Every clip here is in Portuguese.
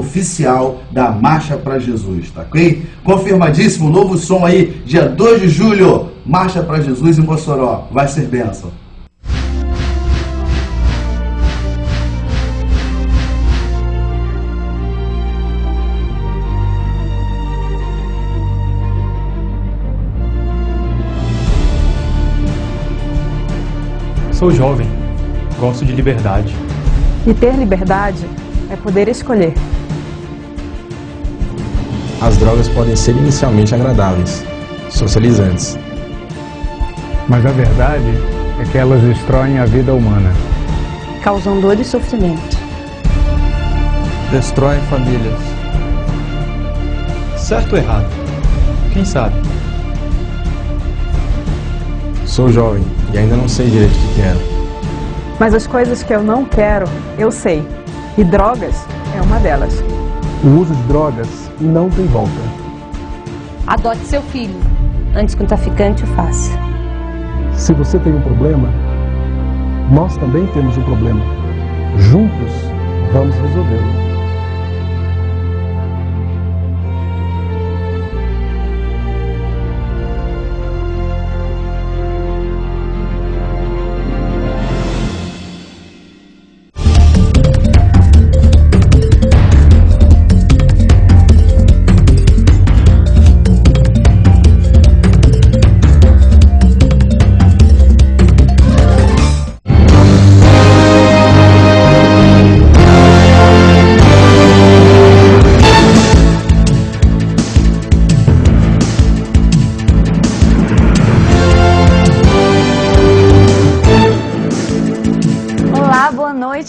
oficial da Marcha para Jesus, tá ok? Confirmadíssimo, novo som aí, dia 2 de julho, Marcha para Jesus em Mossoró, vai ser bênção. Sou jovem, gosto de liberdade. E ter liberdade é poder escolher. As drogas podem ser inicialmente agradáveis, socializantes. Mas a verdade é que elas destroem a vida humana. Causam dor e sofrimento. Destroem famílias. Certo ou errado? Quem sabe? Sou jovem e ainda não sei direito o que quero. Mas as coisas que eu não quero, eu sei. E drogas é uma delas. O uso de drogas não tem volta. Adote seu filho, antes que um traficante o faça. Se você tem um problema, nós também temos um problema. Juntos, vamos resolvê-lo.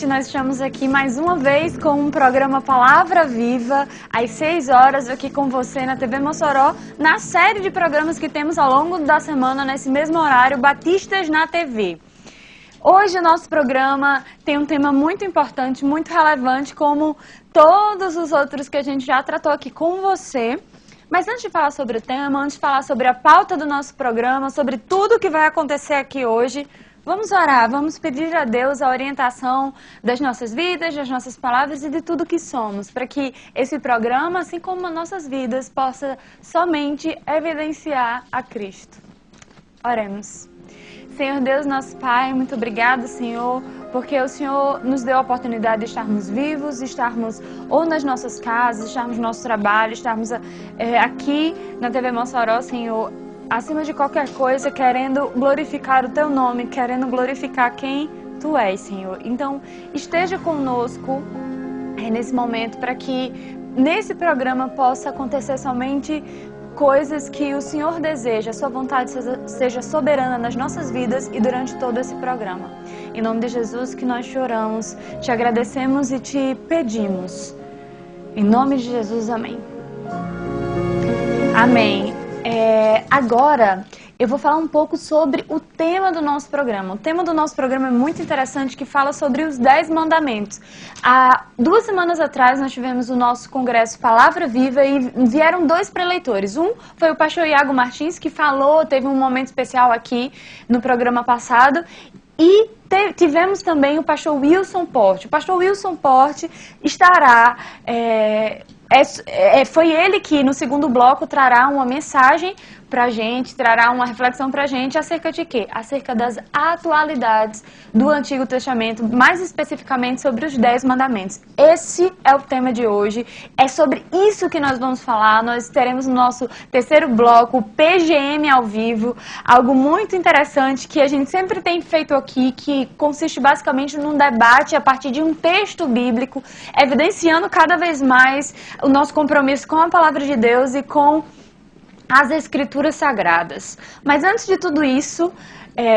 Nós estamos aqui mais uma vez com um programa Palavra Viva, às 6 horas, aqui com você na TV Mossoró, na série de programas que temos ao longo da semana, nesse mesmo horário, Batistas na TV. Hoje o nosso programa tem um tema muito importante, muito relevante, como todos os outros que a gente já tratou aqui com você. Mas antes de falar sobre o tema, antes de falar sobre a pauta do nosso programa, sobre tudo que vai acontecer aqui hoje, vamos orar, vamos pedir a Deus a orientação das nossas vidas, das nossas palavras e de tudo que somos, para que esse programa, assim como as nossas vidas, possa somente evidenciar a Cristo. Oremos. Senhor Deus, nosso Pai, muito obrigado, Senhor, porque o Senhor nos deu a oportunidade de estarmos vivos, estarmos ou nas nossas casas, estarmos no nosso trabalho, estarmos aqui na TV Mossoró, Senhor, acima de qualquer coisa, querendo glorificar o Teu nome, querendo glorificar quem Tu és, Senhor. Então, esteja conosco nesse momento para que nesse programa possa acontecer somente coisas que o Senhor deseja, a Sua vontade seja soberana nas nossas vidas e durante todo esse programa. Em nome de Jesus que nós choramos, te agradecemos e te pedimos. Em nome de Jesus, amém. Amém. Agora eu vou falar um pouco sobre o tema do nosso programa. O tema do nosso programa é muito interessante, que fala sobre os 10 mandamentos. Há 2 semanas atrás nós tivemos o nosso congresso Palavra Viva e vieram 2 preletores. Um foi o pastor Iago Martins, que falou, teve um momento especial aqui no programa passado. E tivemos também o pastor Wilson Porte. O pastor Wilson Porte estará... foi ele que no segundo bloco trará uma mensagem pra gente, trará uma reflexão pra gente acerca de quê? Acerca das atualidades do Antigo Testamento, mais especificamente sobre os 10 mandamentos. Esse é o tema de hoje, é sobre isso que nós vamos falar. Nós teremos no nosso terceiro bloco o PGM ao vivo, algo muito interessante que a gente sempre tem feito aqui, que consiste basicamente num debate a partir de um texto bíblico, evidenciando cada vez mais o nosso compromisso com a Palavra de Deus e com as Escrituras Sagradas. Mas antes de tudo isso,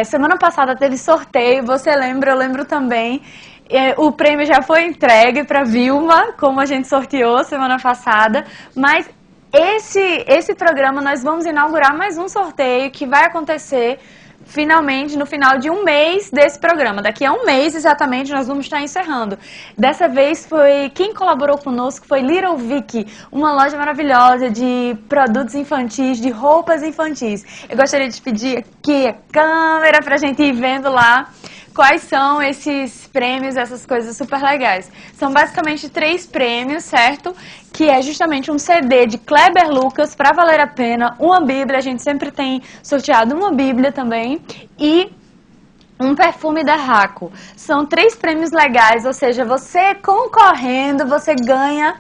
semana passada teve sorteio, você lembra, eu lembro também. O prêmio já foi entregue para Vilma, como a gente sorteou semana passada, mas esse programa nós vamos inaugurar mais um sorteio que vai acontecer finalmente no final de um mês desse programa. Daqui a um mês exatamente nós vamos estar encerrando. Dessa vez quem colaborou conosco foi Little Vicky, uma loja maravilhosa de produtos infantis, de roupas infantis. Eu gostaria de pedir aqui a câmera para a gente ir vendo lá quais são esses prêmios, essas coisas super legais. São basicamente 3 prêmios, certo? Que é justamente um CD de Kleber Lucas, pra valer a pena, uma Bíblia, a gente sempre tem sorteado uma Bíblia também, e um perfume da Raco. São 3 prêmios legais, ou seja, você concorrendo, você ganha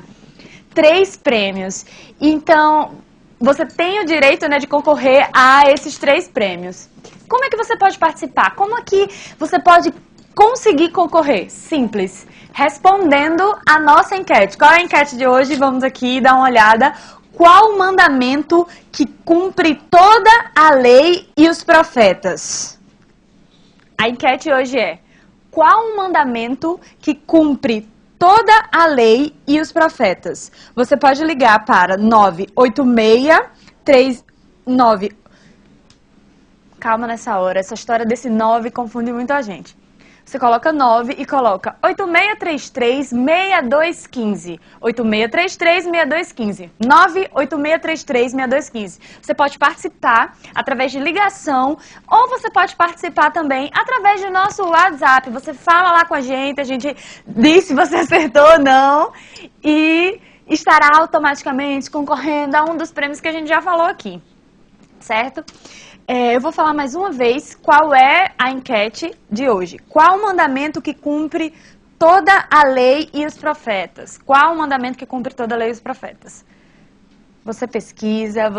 3 prêmios. Então, você tem o direito, né, de concorrer a esses 3 prêmios. Como é que você pode participar? Como é que você pode conseguir concorrer? Simples. Respondendo a nossa enquete. Qual é a enquete de hoje? Vamos aqui dar uma olhada. Qual o mandamento que cumpre toda a lei e os profetas? A enquete hoje é: qual o mandamento que cumpre toda a lei e os profetas? Você pode ligar para 98639. Calma nessa hora, essa história desse 9 confunde muito a gente. Você coloca 9 e coloca 8633-6215. 8633-6215. 98633-6215. Você pode participar através de ligação ou você pode participar também através do nosso WhatsApp. Você fala lá com a gente diz se você acertou ou não e estará automaticamente concorrendo a um dos prêmios que a gente já falou aqui. Certo? Eu vou falar mais uma vez qual é a enquete de hoje. Qual o mandamento que cumpre toda a lei e os profetas? Qual o mandamento que cumpre toda a lei e os profetas? Você pesquisa,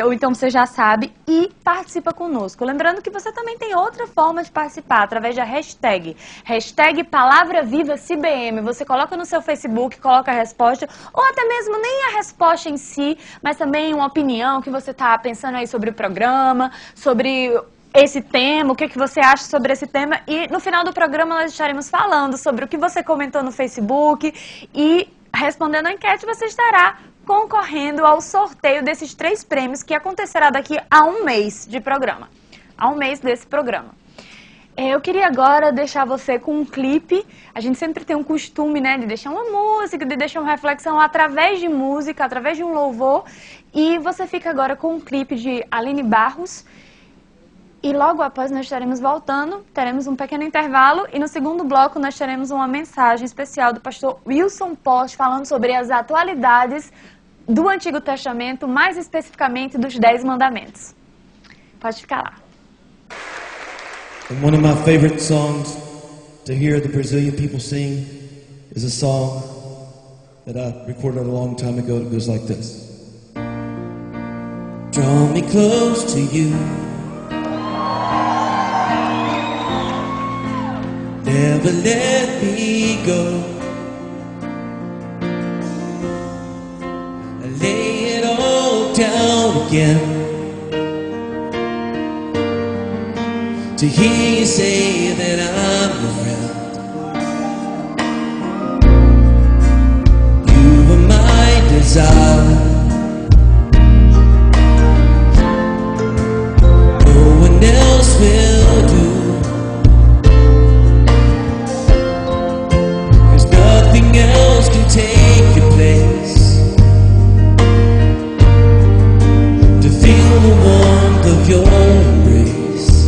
ou então você já sabe e participa conosco. Lembrando que você também tem outra forma de participar, através da hashtag. Hashtag Palavra Viva CBM. Você coloca no seu Facebook, coloca a resposta, ou até mesmo nem a resposta em si, mas também uma opinião que você está pensando aí sobre o programa, sobre esse tema, o que você acha sobre esse tema. E no final do programa nós estaremos falando sobre o que você comentou no Facebook e respondendo a enquete você estará concorrendo ao sorteio desses 3 prêmios que acontecerá daqui a um mês de programa. A um mês desse programa. Eu queria agora deixar você com um clipe. A gente sempre tem um costume, né, de deixar uma música, de deixar uma reflexão através de música, através de um louvor. E você fica agora com um clipe de Aline Barros. E logo após nós estaremos voltando, teremos um pequeno intervalo e no segundo bloco nós teremos uma mensagem especial do pastor Wilson Post falando sobre as atualidades do Antigo Testamento, mais especificamente dos 10 mandamentos. Pode ficar lá. And one of my favorite songs to hear the Brazilian people sing is a song that I recorded a long time ago. It goes like this. Draw me close to you. Never let me go. I lay it all down again to hear you say that I'm your friend. You were my desire. No one else will do. Else can take your place. To feel the warmth of your embrace.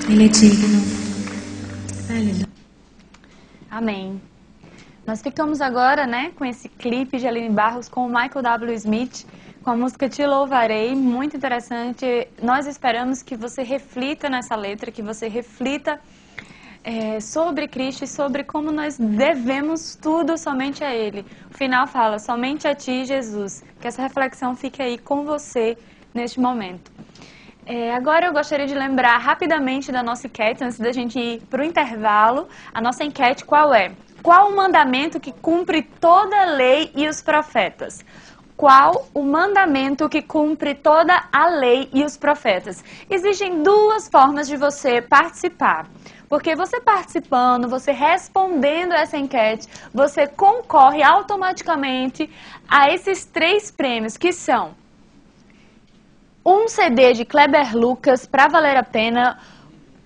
Ele é digno. Aleluia. Amém. Nós ficamos agora, né, com esse clipe de Aline Barros com o Michael W. Smith, com a música Te Louvarei, muito interessante. Nós esperamos que você reflita nessa letra, que você reflita sobre Cristo e sobre como nós devemos tudo somente a Ele. O final fala, somente a Ti, Jesus. Que essa reflexão fique aí com você neste momento. Agora eu gostaria de lembrar rapidamente da nossa enquete, antes da gente ir para o intervalo. A nossa enquete qual é? Qual o mandamento que cumpre toda a lei e os profetas? Qual o mandamento que cumpre toda a lei e os profetas? Existem duas formas de você participar. Porque você participando, você respondendo essa enquete, você concorre automaticamente a esses 3 prêmios, que são um CD de Kleber Lucas, para valer a pena,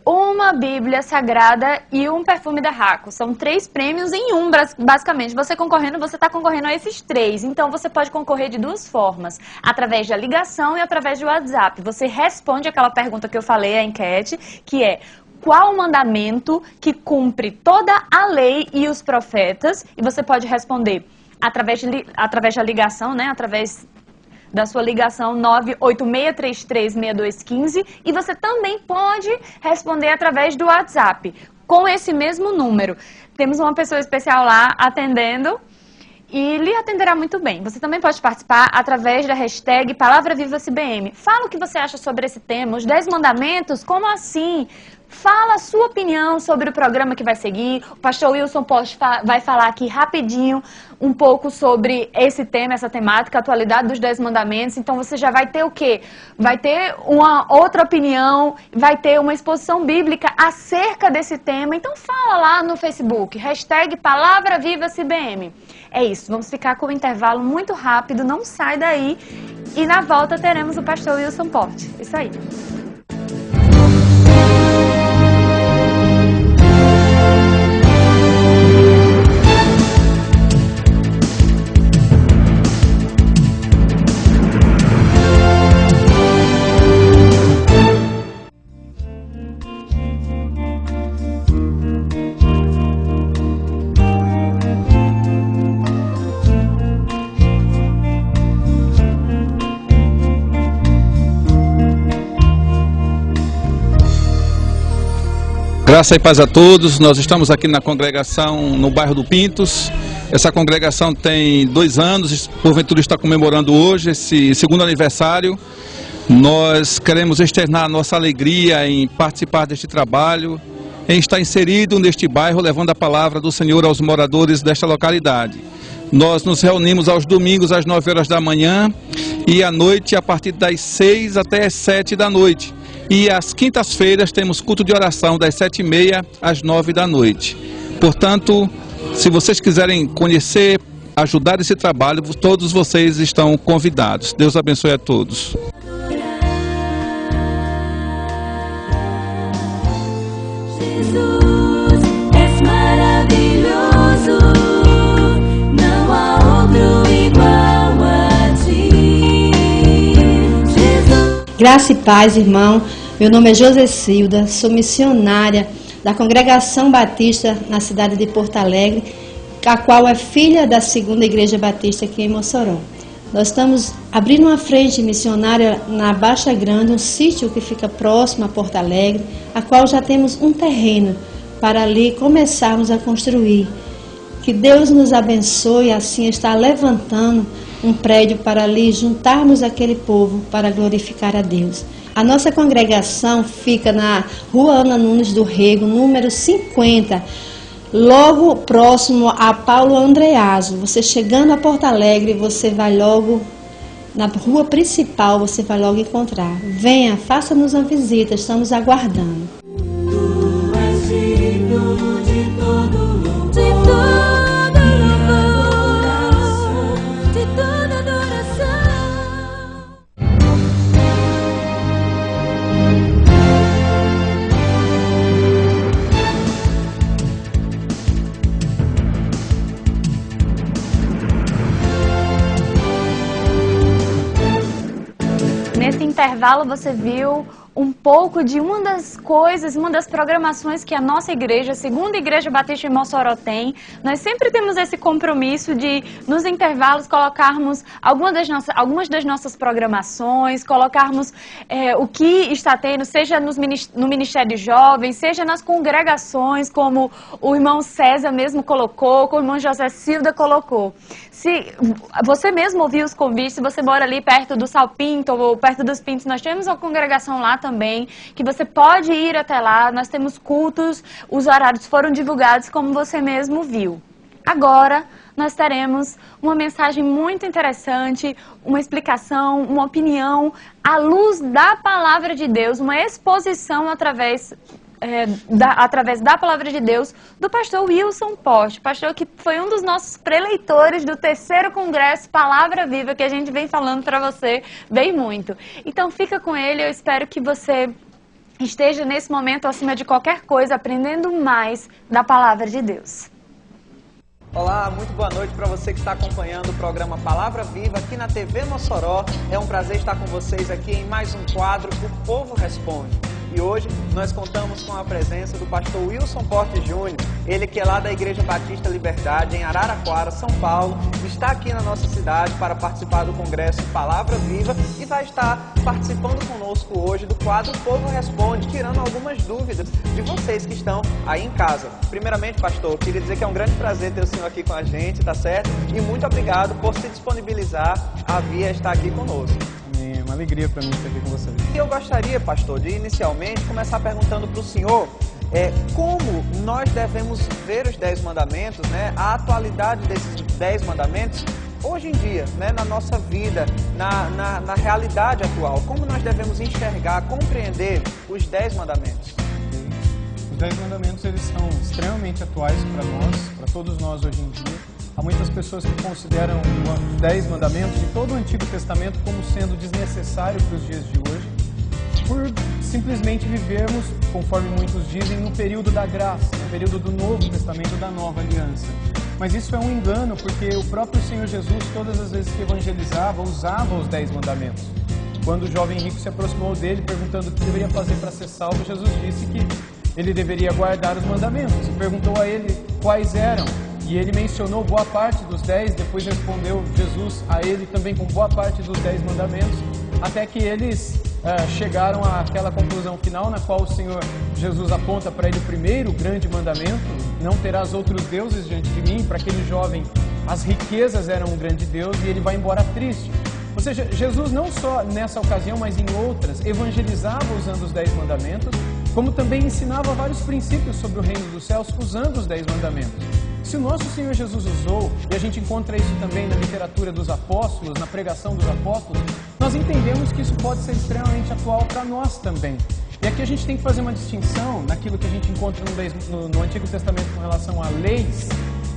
uma Bíblia Sagrada e um perfume da Raco. São 3 prêmios em um, basicamente. Você está concorrendo a esses 3. Então, você pode concorrer de 2 formas. Através da ligação e através do WhatsApp. Você responde aquela pergunta que eu falei, a enquete, que é: qual o mandamento que cumpre toda a lei e os profetas? E você pode responder através da ligação, né? Através da sua ligação 986336215, e você também pode responder através do WhatsApp, com esse mesmo número. Temos uma pessoa especial lá atendendo e lhe atenderá muito bem. Você também pode participar através da hashtag PalavraVivaCBM. Fala o que você acha sobre esse tema, os 10 mandamentos, como assim? Fala a sua opinião sobre o programa que vai seguir. O pastor Wilson Post vai falar aqui rapidinho um pouco sobre esse tema, essa temática, a atualidade dos 10 mandamentos. Então você já vai ter o quê? Vai ter uma outra opinião, vai ter uma exposição bíblica acerca desse tema. Então fala lá no Facebook, hashtag PalavraVivaCBM. É isso, vamos ficar com um intervalo muito rápido, não sai daí. E na volta teremos o pastor Wilson Post. Isso aí. Graça e paz a todos. Nós estamos aqui na congregação no bairro do Pintos. Essa congregação tem 2 anos, porventura está comemorando hoje esse 2º aniversário. Nós queremos externar a nossa alegria em participar deste trabalho, em estar inserido neste bairro, levando a palavra do Senhor aos moradores desta localidade. Nós nos reunimos aos domingos às 9 horas da manhã e à noite a partir das 6 até as 7 da noite. E às quintas-feiras temos culto de oração das 7h30 às 9 da noite. Portanto, se vocês quiserem conhecer, ajudar esse trabalho, todos vocês estão convidados. Deus abençoe a todos. Jesus és maravilhoso, não há outro igual a ti. Jesus. Graça e paz, irmão. Meu nome é Josecilda, sou missionária da Congregação Batista na cidade de Porto Alegre, a qual é filha da 2ª Igreja Batista aqui em Mossoró. Nós estamos abrindo uma frente missionária na Baixa Grande, um sítio que fica próximo a Porto Alegre, a qual já temos um terreno para ali começarmos a construir. Que Deus nos abençoe, assim está levantando um prédio para ali juntarmos aquele povo para glorificar a Deus. A nossa congregação fica na Rua Ana Nunes do Rego, número 50, logo próximo a Paulo Andreaso. Você chegando a Porto Alegre, você vai logo na rua principal, você vai logo encontrar. Venha, faça-nos uma visita, estamos aguardando. Tu és digno de todo louvor, de toda adoração. Nesse intervalo você viu um pouco de uma das coisas, uma das programações que a nossa igreja, a Segunda Igreja Batista em Mossoró tem. Nós sempre temos esse compromisso de, nos intervalos, colocarmos algumas das nossas programações, colocarmos o que está tendo, seja no Ministério de Jovens, seja nas congregações, como o irmão César mesmo colocou, como o irmão José Silva colocou. Se você mesmo ouviu os convites, se você mora ali perto do Salpinto ou perto dos Pintos, nós temos uma congregação lá também, que você pode ir até lá, nós temos cultos, os horários foram divulgados como você mesmo viu. Agora, nós teremos uma mensagem muito interessante, uma explicação, uma opinião, à luz da Palavra de Deus, uma exposição através da Palavra de Deus, do pastor Wilson Poste, pastor que foi um dos nossos preleitores do 3º Congresso Palavra Viva, que a gente vem falando para você bem muito. Então fica com ele, eu espero que você esteja nesse momento, acima de qualquer coisa, aprendendo mais da Palavra de Deus. Olá, muito boa noite para você que está acompanhando o programa Palavra Viva aqui na TV Mossoró. É um prazer estar com vocês aqui em mais um quadro, O Povo Responde. E hoje nós contamos com a presença do pastor Wilson Poste Júnior, ele que é lá da Igreja Batista Liberdade, em Araraquara, São Paulo, está aqui na nossa cidade para participar do Congresso Palavra Viva e vai estar participando conosco hoje do quadro O Povo Responde, tirando algumas dúvidas de vocês que estão aí em casa. Primeiramente, pastor, eu queria dizer que é um grande prazer ter o senhor aqui com a gente, tá certo? E muito obrigado por se disponibilizar a vir estar aqui conosco. É uma alegria para mim estar aqui com vocês. E eu gostaria, pastor, de inicialmente começar perguntando para o senhor como nós devemos ver os 10 mandamentos, né, a atualidade desses 10 mandamentos hoje em dia, né, na nossa vida, na realidade atual. Como nós devemos enxergar, compreender os 10 mandamentos? Os 10 mandamentos, eles são extremamente atuais para nós, para todos nós hoje em dia. Há muitas pessoas que consideram os 10 mandamentos de todo o Antigo Testamento como sendo desnecessário para os dias de hoje, por simplesmente vivermos, conforme muitos dizem, no período da graça, no período do Novo Testamento, da Nova Aliança. Mas isso é um engano, porque o próprio Senhor Jesus, todas as vezes que evangelizava, usava os 10 mandamentos. Quando o jovem rico se aproximou dele, perguntando o que deveria fazer para ser salvo, Jesus disse que ele deveria guardar os mandamentos e perguntou a ele quais eram. E ele mencionou boa parte dos 10, depois respondeu Jesus a ele também com boa parte dos 10 mandamentos, até que eles chegaram àquela conclusão final, na qual o Senhor Jesus aponta para ele o primeiro grande mandamento: não terás outros deuses diante de mim. Para aquele jovem, as riquezas eram um grande Deus, e ele vai embora triste. Ou seja, Jesus não só nessa ocasião, mas em outras, evangelizava usando os 10 mandamentos, como também ensinava vários princípios sobre o reino dos céus usando os 10 mandamentos. Se o nosso Senhor Jesus usou, e a gente encontra isso também na literatura dos apóstolos, na pregação dos apóstolos, nós entendemos que isso pode ser extremamente atual para nós também. E aqui a gente tem que fazer uma distinção naquilo que a gente encontra no Antigo Testamento com relação a leis,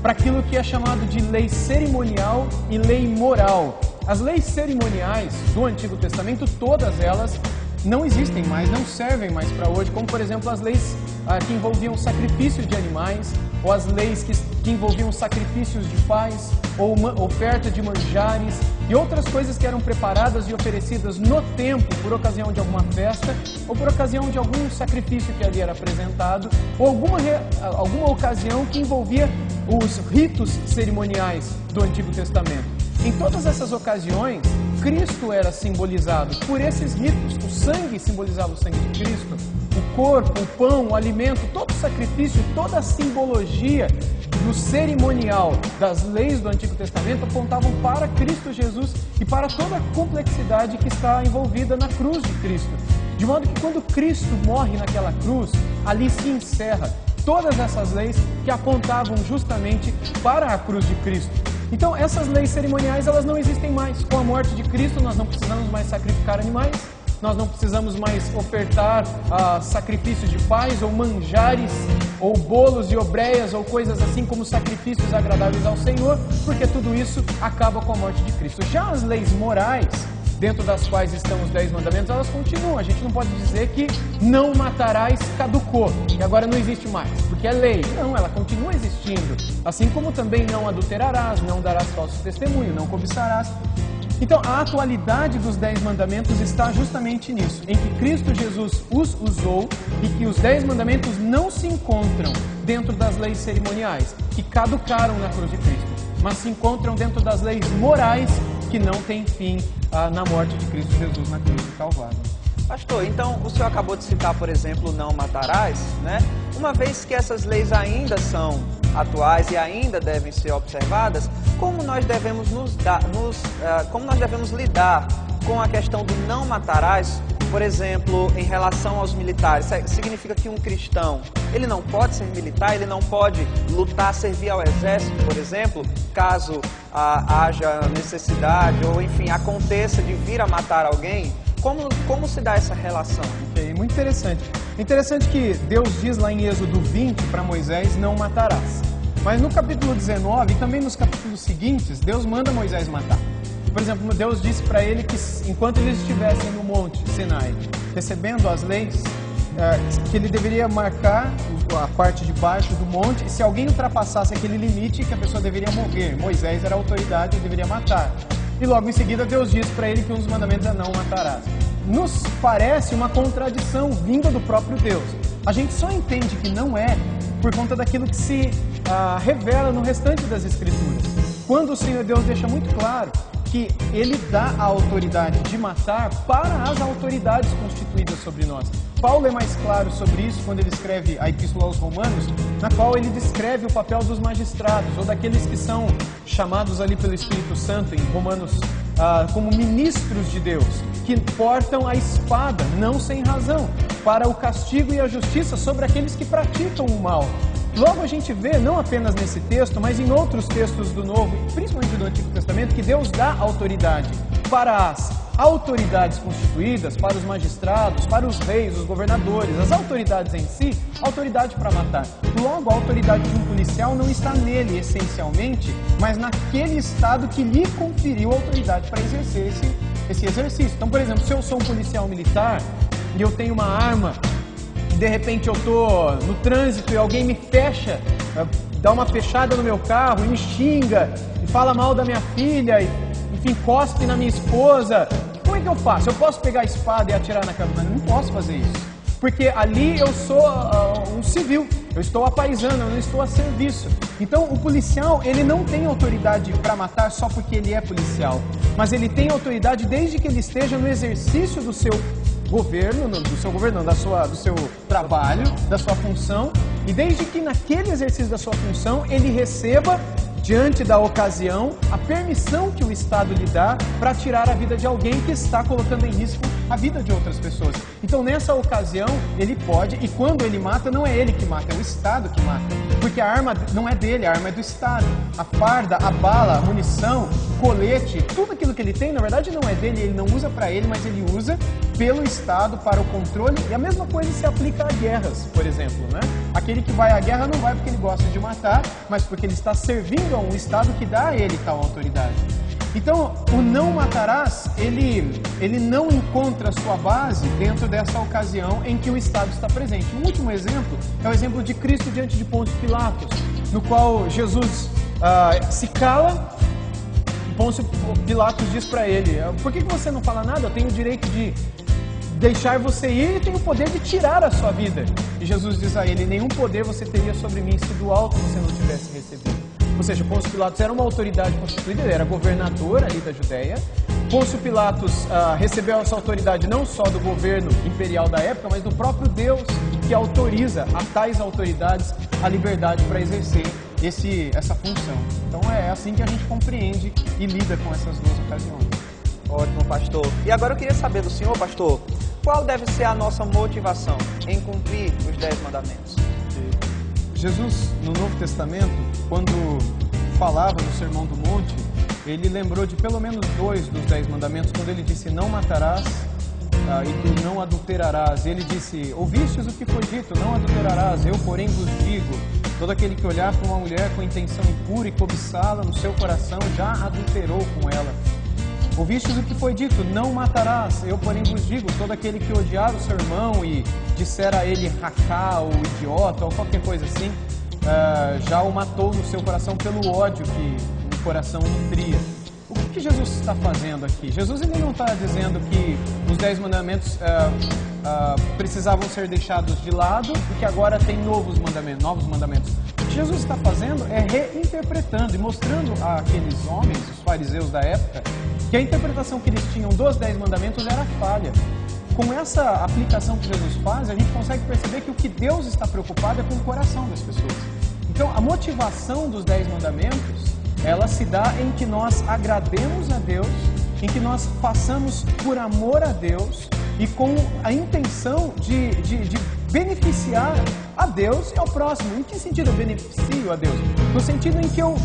para aquilo que é chamado de lei cerimonial e lei moral. As leis cerimoniais do Antigo Testamento, todas elas, não existem mais, não servem mais para hoje, como por exemplo as leis que envolviam sacrifício de animais, ou as leis que envolviam sacrifícios de paz, ou oferta de manjares, e outras coisas que eram preparadas e oferecidas no templo por ocasião de alguma festa, ou por ocasião de algum sacrifício que ali era apresentado, ou alguma ocasião que envolvia os ritos cerimoniais do Antigo Testamento. Em todas essas ocasiões, Cristo era simbolizado por esses ritos. O sangue simbolizava o sangue de Cristo, o corpo, o pão, o alimento, todo o sacrifício, toda a simbologia do cerimonial das leis do Antigo Testamento apontavam para Cristo Jesus e para toda a complexidade que está envolvida na cruz de Cristo. De modo que quando Cristo morre naquela cruz, ali se encerra todas essas leis que apontavam justamente para a cruz de Cristo. Então, essas leis cerimoniais, elas não existem mais. Com a morte de Cristo, nós não precisamos mais sacrificar animais, nós não precisamos mais ofertar sacrifícios de paz, ou manjares, ou bolos e obreias, ou coisas assim como sacrifícios agradáveis ao Senhor, porque tudo isso acaba com a morte de Cristo. Já as leis morais, dentro das quais estão os 10 mandamentos, elas continuam. A gente não pode dizer que não matarás caducou, que agora não existe mais, porque é lei. Não, ela continua existindo. Assim como também não adulterarás, não darás falso testemunho, não cobiçarás. Então, a atualidade dos 10 mandamentos está justamente nisso, em que Cristo Jesus os usou e que os 10 mandamentos não se encontram dentro das leis cerimoniais, que caducaram na cruz de Cristo, mas se encontram dentro das leis morais que não têm fim na morte de Cristo Jesus na cruz do Calvário. Pastor, então o senhor acabou de citar, por exemplo, não matarás, né? Uma vez que essas leis ainda são atuais e ainda devem ser observadas, como nós devemos lidar com a questão do não matarás, por exemplo, em relação aos militares? Significa que um cristão, ele não pode ser militar, ele não pode lutar, servir ao exército, por exemplo, caso haja necessidade ou, enfim, aconteça de vir a matar alguém? Como se dá essa relação? Okay, muito interessante. Interessante que Deus diz lá em Êxodo 20 para Moisés, não matarás. Mas no capítulo 19 e também nos capítulos seguintes, Deus manda Moisés matar. Por exemplo, Deus disse para ele que enquanto eles estivessem no monte Sinai, recebendo as leis, que ele deveria marcar a parte de baixo do monte, e se alguém ultrapassasse aquele limite, que a pessoa deveria morrer. Moisés era a autoridade e deveria matar. E logo em seguida Deus disse para ele que um dos mandamentos é não matarás. Nos parece uma contradição vinda do próprio Deus. A gente só entende que não é por conta daquilo que se revela no restante das Escrituras. Quando o Senhor Deus deixa muito claro que Ele dá a autoridade de matar para as autoridades constituídas sobre nós. Paulo é mais claro sobre isso quando ele escreve a Epístola aos Romanos, na qual ele descreve o papel dos magistrados, ou daqueles que são chamados ali pelo Espírito Santo, em Romanos, como ministros de Deus, que portam a espada, não sem razão, para o castigo e a justiça sobre aqueles que praticam o mal. Logo a gente vê, não apenas nesse texto, mas em outros textos do Novo, principalmente do Antigo Testamento, que Deus dá autoridade para as autoridades constituídas, para os magistrados, para os reis, os governadores, as autoridades em si, autoridade para matar. Logo, a autoridade de um policial não está nele essencialmente, mas naquele estado que lhe conferiu a autoridade para exercer esse exercício. Então, por exemplo, se eu sou um policial militar e eu tenho uma arma, de repente eu estou no trânsito e alguém me fecha, dá uma fechada no meu carro e me xinga, e fala mal da minha filha, e, enfim, cospe na minha esposa, como é que eu faço? Eu posso pegar a espada e atirar na cabeça? Eu não posso fazer isso, porque ali eu sou um civil, eu estou apaisando, eu não estou a serviço. Então o policial, ele não tem autoridade para matar só porque ele é policial, mas ele tem autoridade desde que ele esteja no exercício do seu governo, do seu trabalho, da sua função, e desde que naquele exercício da sua função ele receba, diante da ocasião, a permissão que o Estado lhe dá para tirar a vida de alguém que está colocando em risco a vida de outras pessoas. Então nessa ocasião ele pode, e quando ele mata, não é ele que mata, é o Estado que mata, porque a arma não é dele, a arma é do Estado. A farda, a bala, a munição, o colete, tudo aquilo que ele tem, na verdade não é dele, ele não usa para ele, mas ele usa pelo Estado para o controle, e a mesma coisa se aplica a guerras, por exemplo, né? Aquele que vai à guerra não vai porque ele gosta de matar, mas porque ele está servindo a um Estado que dá a ele tal autoridade. Então, o não matarás, ele não encontra sua base dentro dessa ocasião em que o Estado está presente. Um último exemplo é o exemplo de Cristo diante de Pôncio Pilatos, no qual Jesus se cala, e Pôncio Pilatos diz para ele, por que você não fala nada? Eu tenho o direito de deixar você ir e tenho o poder de tirar a sua vida. E Jesus diz a ele, nenhum poder você teria sobre mim se do alto você não tivesse recebido. Ou seja, Pôncio Pilatos era uma autoridade constituída, ele era governador ali da Judéia. Pôncio Pilatos recebeu essa autoridade não só do governo imperial da época, mas do próprio Deus, que autoriza a tais autoridades a liberdade para exercer essa função. Então é assim que a gente compreende e lida com essas duas ocasiões. Ótimo, pastor. E agora eu queria saber do senhor, pastor, qual deve ser a nossa motivação em cumprir os 10 mandamentos? Jesus, no Novo Testamento, quando falava no Sermão do Monte, ele lembrou de pelo menos 2 dos 10 mandamentos, quando ele disse, não matarás e tu não adulterarás. Ele disse, ouvistes o que foi dito, não adulterarás, eu porém vos digo, todo aquele que olhar para uma mulher com intenção impura e cobiçá-la no seu coração, já adulterou com ela. Ouvistes o que foi dito, não matarás, eu porém vos digo, todo aquele que odiar o seu irmão e disser a ele racá ou idiota ou qualquer coisa assim, já o matou no seu coração pelo ódio que o coração nutria. O que que Jesus está fazendo aqui? Jesus ainda não está dizendo que os 10 mandamentos precisavam ser deixados de lado e que agora tem novos mandamentos. O que Jesus está fazendo é reinterpretando e mostrando àqueles homens, os fariseus da época, que a interpretação que eles tinham dos 10 mandamentos era falha. Com essa aplicação que Jesus faz, a gente consegue perceber que o que Deus está preocupado é com o coração das pessoas. Então, a motivação dos 10 mandamentos, ela se dá em que nós agrademos a Deus, em que nós façamos por amor a Deus e com a intenção de beneficiar a Deus e ao próximo. Em que sentido eu beneficio a Deus? No sentido em que eu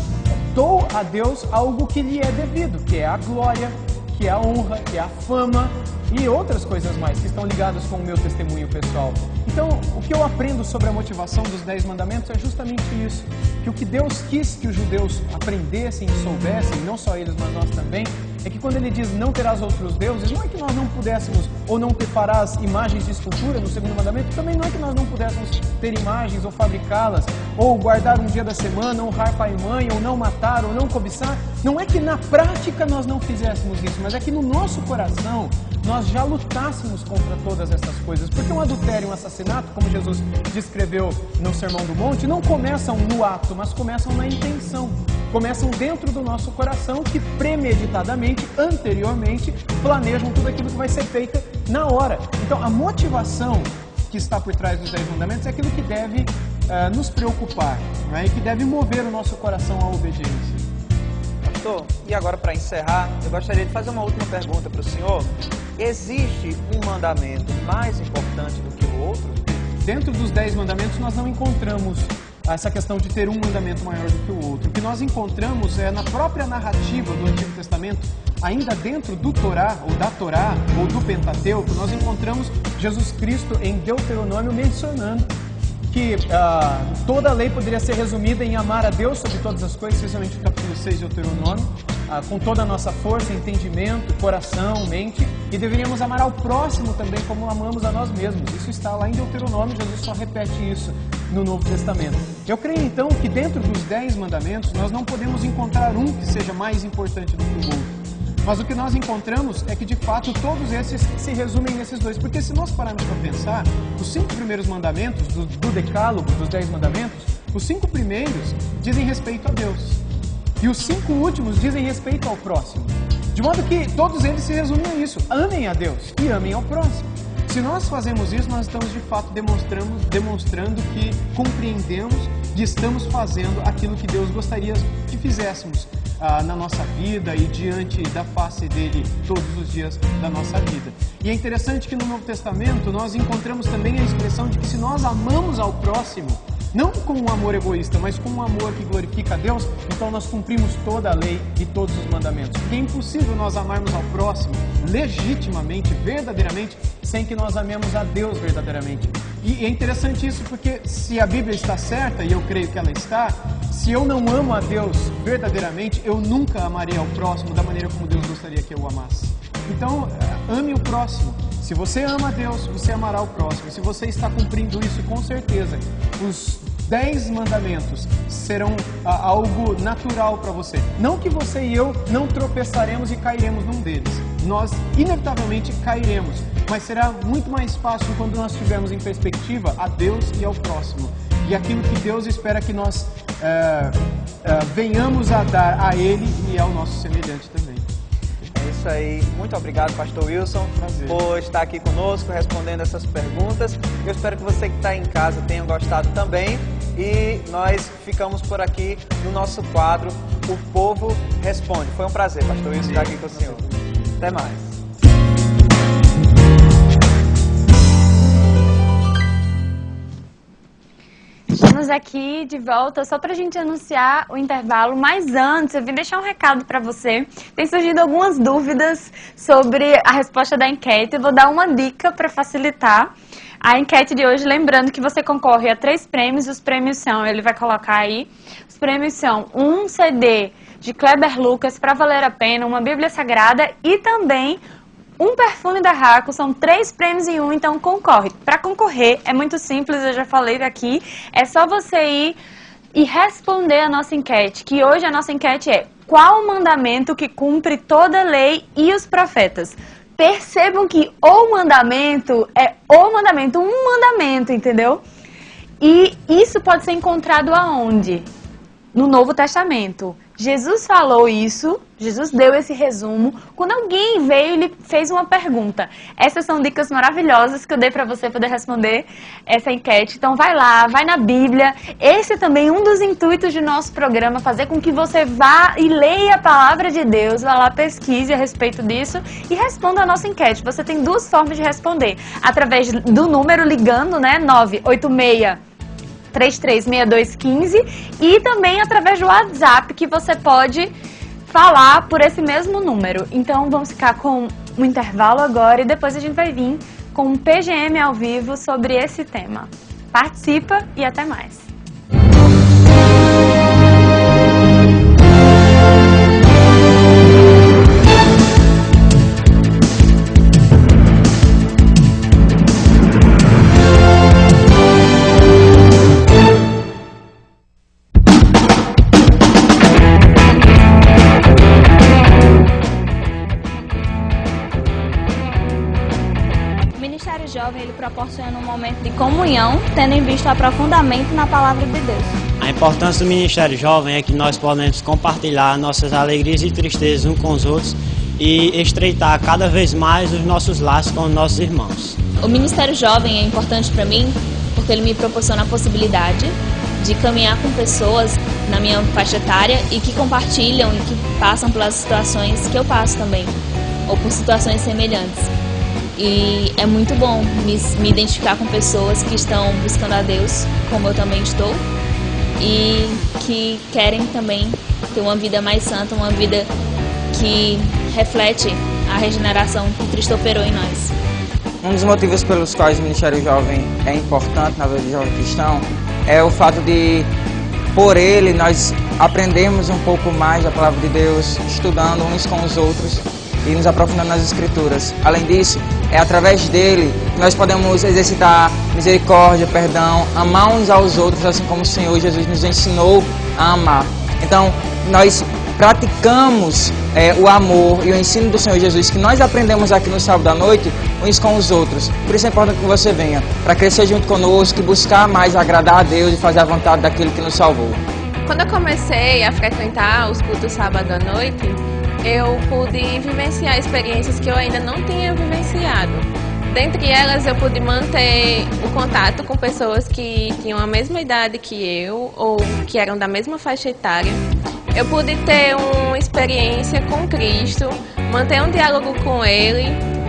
dou a Deus algo que lhe é devido, que é a glória, que é a honra, que é a fama e outras coisas mais que estão ligadas com o meu testemunho pessoal. Então, o que eu aprendo sobre a motivação dos 10 mandamentos é justamente isso, que o que Deus quis que os judeus aprendessem e soubessem, não só eles, mas nós também, é que quando ele diz não terás outros deuses, não é que nós não pudéssemos, ou não te farás imagens de escultura no segundo mandamento, também não é que nós não pudéssemos ter imagens ou fabricá-las, ou guardar um dia da semana, honrar pai e mãe, ou não matar, ou não cobiçar. Não é que na prática nós não fizéssemos isso, mas é que no nosso coração nós já lutássemos contra todas essas coisas. Porque um adultério e um assassinato, como Jesus descreveu no Sermão do Monte, não começam no ato, mas começam na intenção. Começam dentro do nosso coração, que premeditadamente, anteriormente, planejam tudo aquilo que vai ser feito na hora. Então, a motivação que está por trás dos 10 mandamentos é aquilo que deve nos preocupar, não é? E que deve mover o nosso coração à obediência. Pastor, e agora para encerrar, eu gostaria de fazer uma última pergunta para o senhor. Existe um mandamento mais importante do que o outro? Dentro dos 10 mandamentos nós não encontramos essa questão de ter um mandamento maior do que o outro. O que nós encontramos é na própria narrativa do Antigo Testamento, ainda dentro do Torá, ou da Torá, ou do Pentateuco, nós encontramos Jesus Cristo em Deuteronômio mencionando que toda a lei poderia ser resumida em amar a Deus sobre todas as coisas, especialmente o capítulo 6 de Deuteronômio, com toda a nossa força, entendimento, coração, mente, e deveríamos amar ao próximo também como amamos a nós mesmos. Isso está lá em Deuteronômio, Jesus só repete isso no Novo Testamento. Eu creio então que dentro dos 10 mandamentos nós não podemos encontrar um que seja mais importante do que o outro. Mas o que nós encontramos é que, de fato, todos esses se resumem nesses dois. Porque se nós pararmos para pensar, os 5 primeiros mandamentos do decálogo, dos 10 mandamentos, os 5 primeiros dizem respeito a Deus. E os 5 últimos dizem respeito ao próximo. De modo que todos eles se resumem a isso. Amem a Deus e amem ao próximo. Se nós fazemos isso, nós estamos, de fato, demonstrando que compreendemos e estamos fazendo aquilo que Deus gostaria que fizéssemos na nossa vida e diante da face dele todos os dias da nossa vida. E é interessante que no Novo Testamento nós encontramos também a expressão de que se nós amamos ao próximo, não com um amor egoísta, mas com um amor que glorifica a Deus, então nós cumprimos toda a lei e todos os mandamentos. Porque é impossível nós amarmos ao próximo legitimamente, verdadeiramente, sem que nós amemos a Deus verdadeiramente. E é interessante isso porque se a Bíblia está certa, e eu creio que ela está, se eu não amo a Deus verdadeiramente, eu nunca amarei ao próximo da maneira como Deus gostaria que eu o amasse. Então, ame o próximo. Se você ama a Deus, você amará o próximo. Se você está cumprindo isso, com certeza, os 10 mandamentos serão algo natural para você. Não que você e eu não tropeçaremos e cairemos num deles. Nós, inevitavelmente, cairemos. Mas será muito mais fácil quando nós tivermos em perspectiva a Deus e ao próximo. E aquilo que Deus espera que nós venhamos a dar a Ele e ao nosso semelhante também. É isso aí. Muito obrigado, Pastor Wilson, por estar aqui conosco, respondendo essas perguntas. Eu espero que você que está em casa tenha gostado também. E nós ficamos por aqui no nosso quadro O Povo Responde. Foi um prazer, Pastor Wilson, estar aqui com o senhor. Até mais. Estamos aqui de volta só para a gente anunciar o intervalo, mas antes eu vim deixar um recado para você. Tem surgido algumas dúvidas sobre a resposta da enquete. Eu vou dar uma dica para facilitar a enquete de hoje, lembrando que você concorre a 3 prêmios. Os prêmios são, ele vai colocar aí, os prêmios são um CD de Kleber Lucas para valer a pena, uma Bíblia Sagrada e também um perfume da Raco. São 3 prêmios em um, então concorre. Para concorrer é muito simples, eu já falei aqui, é só você ir e responder a nossa enquete, que hoje a nossa enquete é: qual o mandamento que cumpre toda a lei e os profetas? Percebam que o mandamento é o mandamento, um mandamento, entendeu? E isso pode ser encontrado aonde? No Novo Testamento. Jesus falou isso, Jesus deu esse resumo. Quando alguém veio, ele fez uma pergunta. Essas são dicas maravilhosas que eu dei para você poder responder essa enquete. Então vai lá, vai na Bíblia. Esse é também um dos intuitos do nosso programa, fazer com que você vá e leia a palavra de Deus, vá lá, pesquise a respeito disso e responda a nossa enquete. Você tem duas formas de responder. Através do número ligando, né, 986-336215 e também através do WhatsApp, que você pode falar por esse mesmo número. Então vamos ficar com um intervalo agora e depois a gente vai vir com um PGM ao vivo sobre esse tema. Participa e até mais! Ele proporciona um momento de comunhão, tendo em vista o aprofundamento na palavra de Deus. A importância do Ministério Jovem é que nós podemos compartilhar nossas alegrias e tristezas uns com os outros e estreitar cada vez mais os nossos laços com os nossos irmãos. O Ministério Jovem é importante para mim porque ele me proporciona a possibilidade de caminhar com pessoas na minha faixa etária e que compartilham e que passam pelas situações que eu passo também, ou por situações semelhantes. E é muito bom me identificar com pessoas que estão buscando a Deus, como eu também estou, e que querem também ter uma vida mais santa, uma vida que reflete a regeneração que Cristo operou em nós. Um dos motivos pelos quais o Ministério Jovem é importante na vida do jovem cristão é o fato de, por ele, nós aprendemos um pouco mais da palavra de Deus, estudando uns com os outros e nos aprofundando nas Escrituras. Além disso, é através dele que nós podemos exercitar misericórdia, perdão, amar uns aos outros, assim como o Senhor Jesus nos ensinou a amar. Então, nós praticamos o amor e o ensino do Senhor Jesus, que nós aprendemos aqui no Sábado à Noite, uns com os outros. Por isso é importante que você venha, para crescer junto conosco e buscar mais agradar a Deus e fazer a vontade daquele que nos salvou. Quando eu comecei a frequentar os cultos Sábado à Noite, eu pude vivenciar experiências que eu ainda não tinha vivenciado. Dentre elas, eu pude manter o contato com pessoas que tinham a mesma idade que eu ou que eram da mesma faixa etária. Eu pude ter uma experiência com Cristo, manter um diálogo com Ele,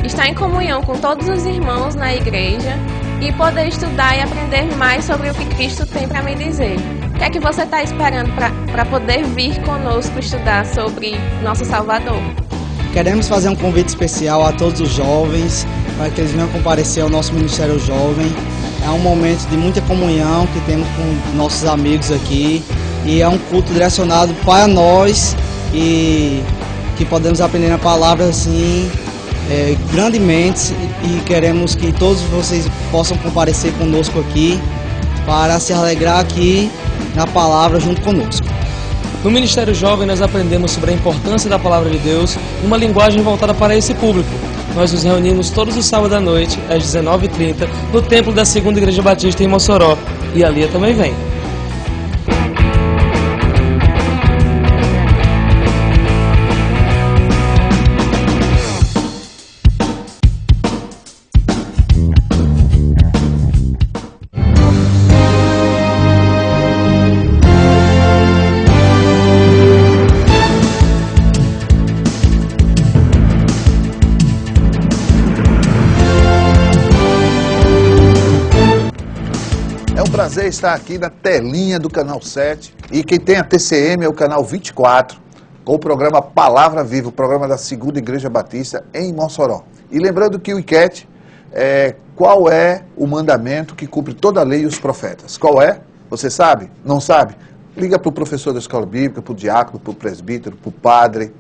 estar em comunhão com todos os irmãos na igreja e poder estudar e aprender mais sobre o que Cristo tem para me dizer. O que é que você está esperando para poder vir conosco estudar sobre nosso Salvador? Queremos fazer um convite especial a todos os jovens, para que eles venham comparecer ao nosso Ministério Jovem. É um momento de muita comunhão que temos com nossos amigos aqui, e é um culto direcionado para nós e que podemos aprender a palavra assim grandemente, e queremos que todos vocês possam comparecer conosco aqui para se alegrar aqui na palavra junto conosco. No Ministério Jovem nós aprendemos sobre a importância da palavra de Deus numa linguagem voltada para esse público. Nós nos reunimos todos os sábados à noite, às 19h30, no templo da Segunda Igreja Batista em Mossoró. E a Lia também vem. Prazer estar aqui na telinha do Canal 7, e quem tem a TCM é o Canal 24, com o programa Palavra Viva, o programa da Segunda Igreja Batista em Mossoró. E lembrando que o enquete é: qual é o mandamento que cumpre toda a lei e os profetas? Qual é? Você sabe? Não sabe? Liga para o professor da escola bíblica, para o diácono, para o presbítero, para o padre,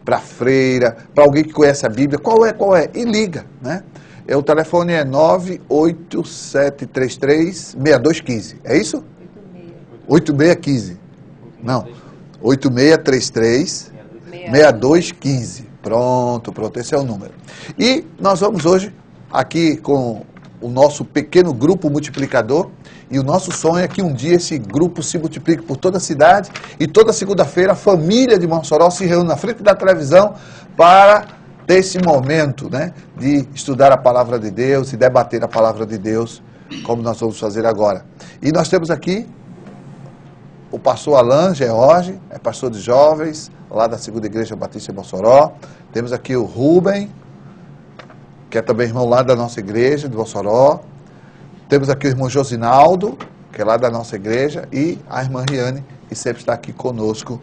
para a freira, para alguém que conhece a Bíblia. Qual é? Qual é? E liga, né? O telefone é 98733-6215. É isso? 8615. Não. 8633-6215. Pronto, esse é o número. E nós vamos hoje aqui com o nosso pequeno grupo multiplicador, e o nosso sonho é que um dia esse grupo se multiplique por toda a cidade, e toda segunda-feira a família de Mossoró se reúne na frente da televisão para ter esse momento, né, de estudar a palavra de Deus e debater a palavra de Deus, como nós vamos fazer agora. E nós temos aqui o pastor Alain George, é pastor de jovens, lá da Segunda Igreja Batista em Mossoró. Temos aqui o Rubem, que é também irmão lá da nossa igreja, de Mossoró. Temos aqui o irmão Josinaldo, que é lá da nossa igreja, e a irmã Riane, que sempre está aqui conosco,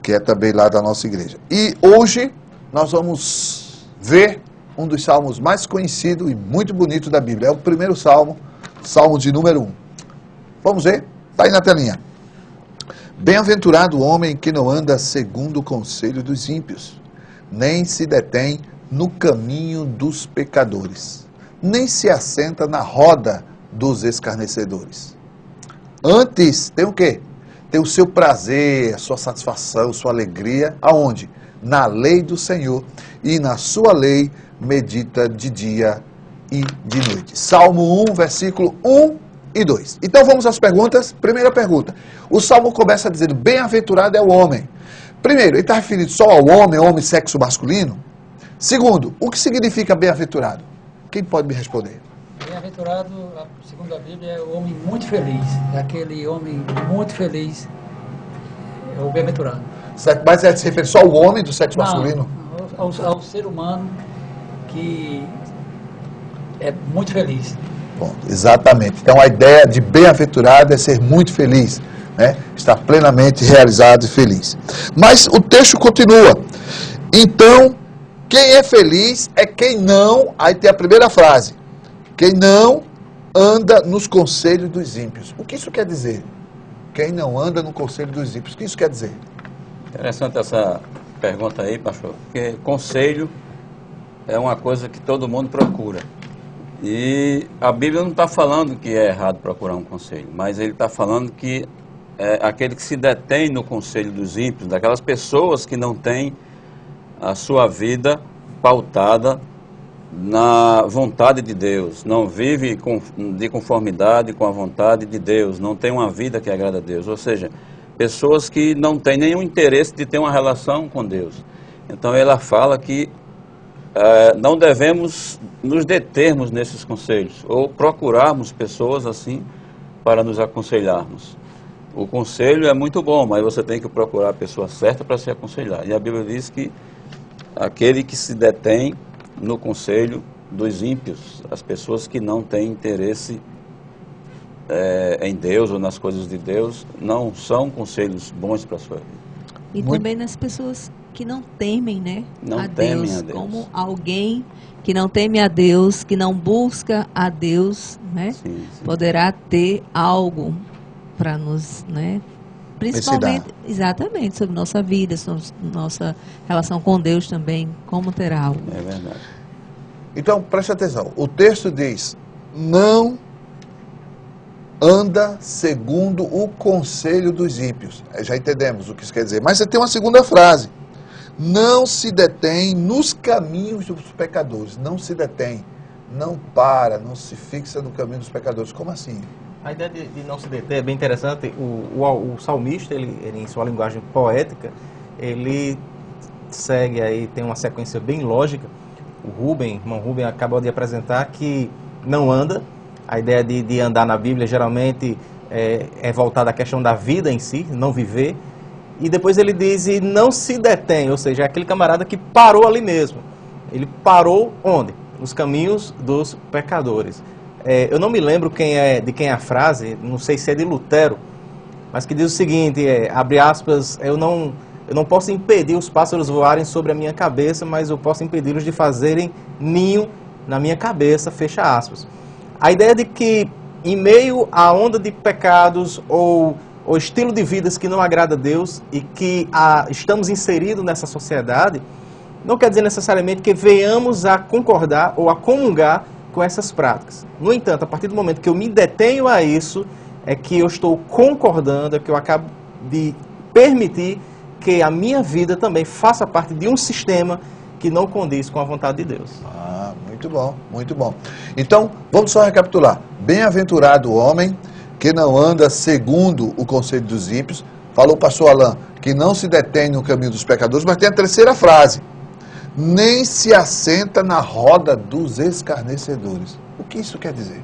que é também lá da nossa igreja. E hoje nós vamos ver um dos salmos mais conhecidos e muito bonito da Bíblia. É o primeiro salmo, salmo de número 1. Vamos ver? Está aí na telinha. Bem-aventurado o homem que não anda segundo o conselho dos ímpios, nem se detém no caminho dos pecadores, nem se assenta na roda dos escarnecedores. Antes, tem o quê? Tem o seu prazer, a sua satisfação, sua alegria, aonde? Na lei do Senhor, e na sua lei medita de dia e de noite. Salmo 1, versículo 1 e 2. Então vamos às perguntas. Primeira pergunta. O Salmo começa dizendo, bem-aventurado é o homem. Primeiro, ele está referido só ao homem, sexo masculino? Segundo, o que significa bem-aventurado? Quem pode me responder? Bem-aventurado, segundo a Bíblia, é o homem muito feliz. É aquele homem muito feliz. É o bem-aventurado. Certo, mas se refere só ao homem do sexo masculino? Ao ser humano que é muito feliz. Bom, exatamente. Então a ideia de bem-aventurado é ser muito feliz, né? Estar plenamente realizado e feliz. Mas o texto continua. Então, quem é feliz é quem não, aí tem a primeira frase, quem não anda nos conselhos dos ímpios. O que isso quer dizer? Quem não anda no conselho dos ímpios, o que isso quer dizer? Interessante essa pergunta aí, pastor, porque conselho é uma coisa que todo mundo procura. E a Bíblia não está falando que é errado procurar um conselho, mas ele está falando que é aquele que se detém no conselho dos ímpios, daquelas pessoas que não têm a sua vida pautada na vontade de Deus, não vive de conformidade com a vontade de Deus, não tem uma vida que agrada a Deus, ou seja, pessoas que não têm nenhum interesse de ter uma relação com Deus. Então ela fala que não devemos nos determos nesses conselhos, ou procurarmos pessoas assim para nos aconselharmos. O conselho é muito bom, mas você tem que procurar a pessoa certa para se aconselhar. E a Bíblia diz que aquele que se detém no conselho dos ímpios, as pessoas que não têm interesse em Deus ou nas coisas de Deus, não são conselhos bons para a sua vida. E também nas pessoas que não temem, né? Não temem a Deus. Como alguém que não teme a Deus, que não busca a Deus, né? Sim. Poderá ter algo para nos, né? Principalmente, exatamente, sobre nossa vida, sobre nossa relação com Deus também, como ter algo. É verdade. Então, preste atenção. O texto diz, não anda segundo o conselho dos ímpios. Já entendemos o que isso quer dizer. Mas você tem uma segunda frase. Não se detém nos caminhos dos pecadores. Não se detém. Não para, não se fixa no caminho dos pecadores. Como assim? A ideia de não se deter é bem interessante. O salmista, ele, em sua linguagem poética, ele segue aí, tem uma sequência bem lógica. O irmão Rubem, acabou de apresentar que não anda. A ideia de andar na Bíblia geralmente é voltada à questão da vida em si, não viver. E depois ele diz, e não se detém, ou seja, é aquele camarada que parou ali mesmo. Ele parou onde? Nos caminhos dos pecadores. Eu não me lembro de quem é a frase, não sei se é de Lutero, mas que diz o seguinte, abre aspas, eu não posso impedir os pássaros voarem sobre a minha cabeça, mas eu posso impedi-los de fazerem ninho na minha cabeça, fecha aspas. A ideia de que, em meio à onda de pecados ou estilo de vidas que não agrada a Deus e que estamos inseridos nessa sociedade, não quer dizer necessariamente que venhamos a concordar ou a comungar com essas práticas. No entanto, a partir do momento que eu me detenho a isso, é que eu estou concordando, é que eu acabo de permitir que a minha vida também faça parte de um sistema que não condiz com a vontade de Deus. Ah, muito bom, muito bom. Então, vamos só recapitular. Bem-aventurado o homem que não anda segundo o conselho dos ímpios. Falou o pastor Alain que não se detém no caminho dos pecadores, mas tem a terceira frase. Nem se assenta na roda dos escarnecedores. O que isso quer dizer?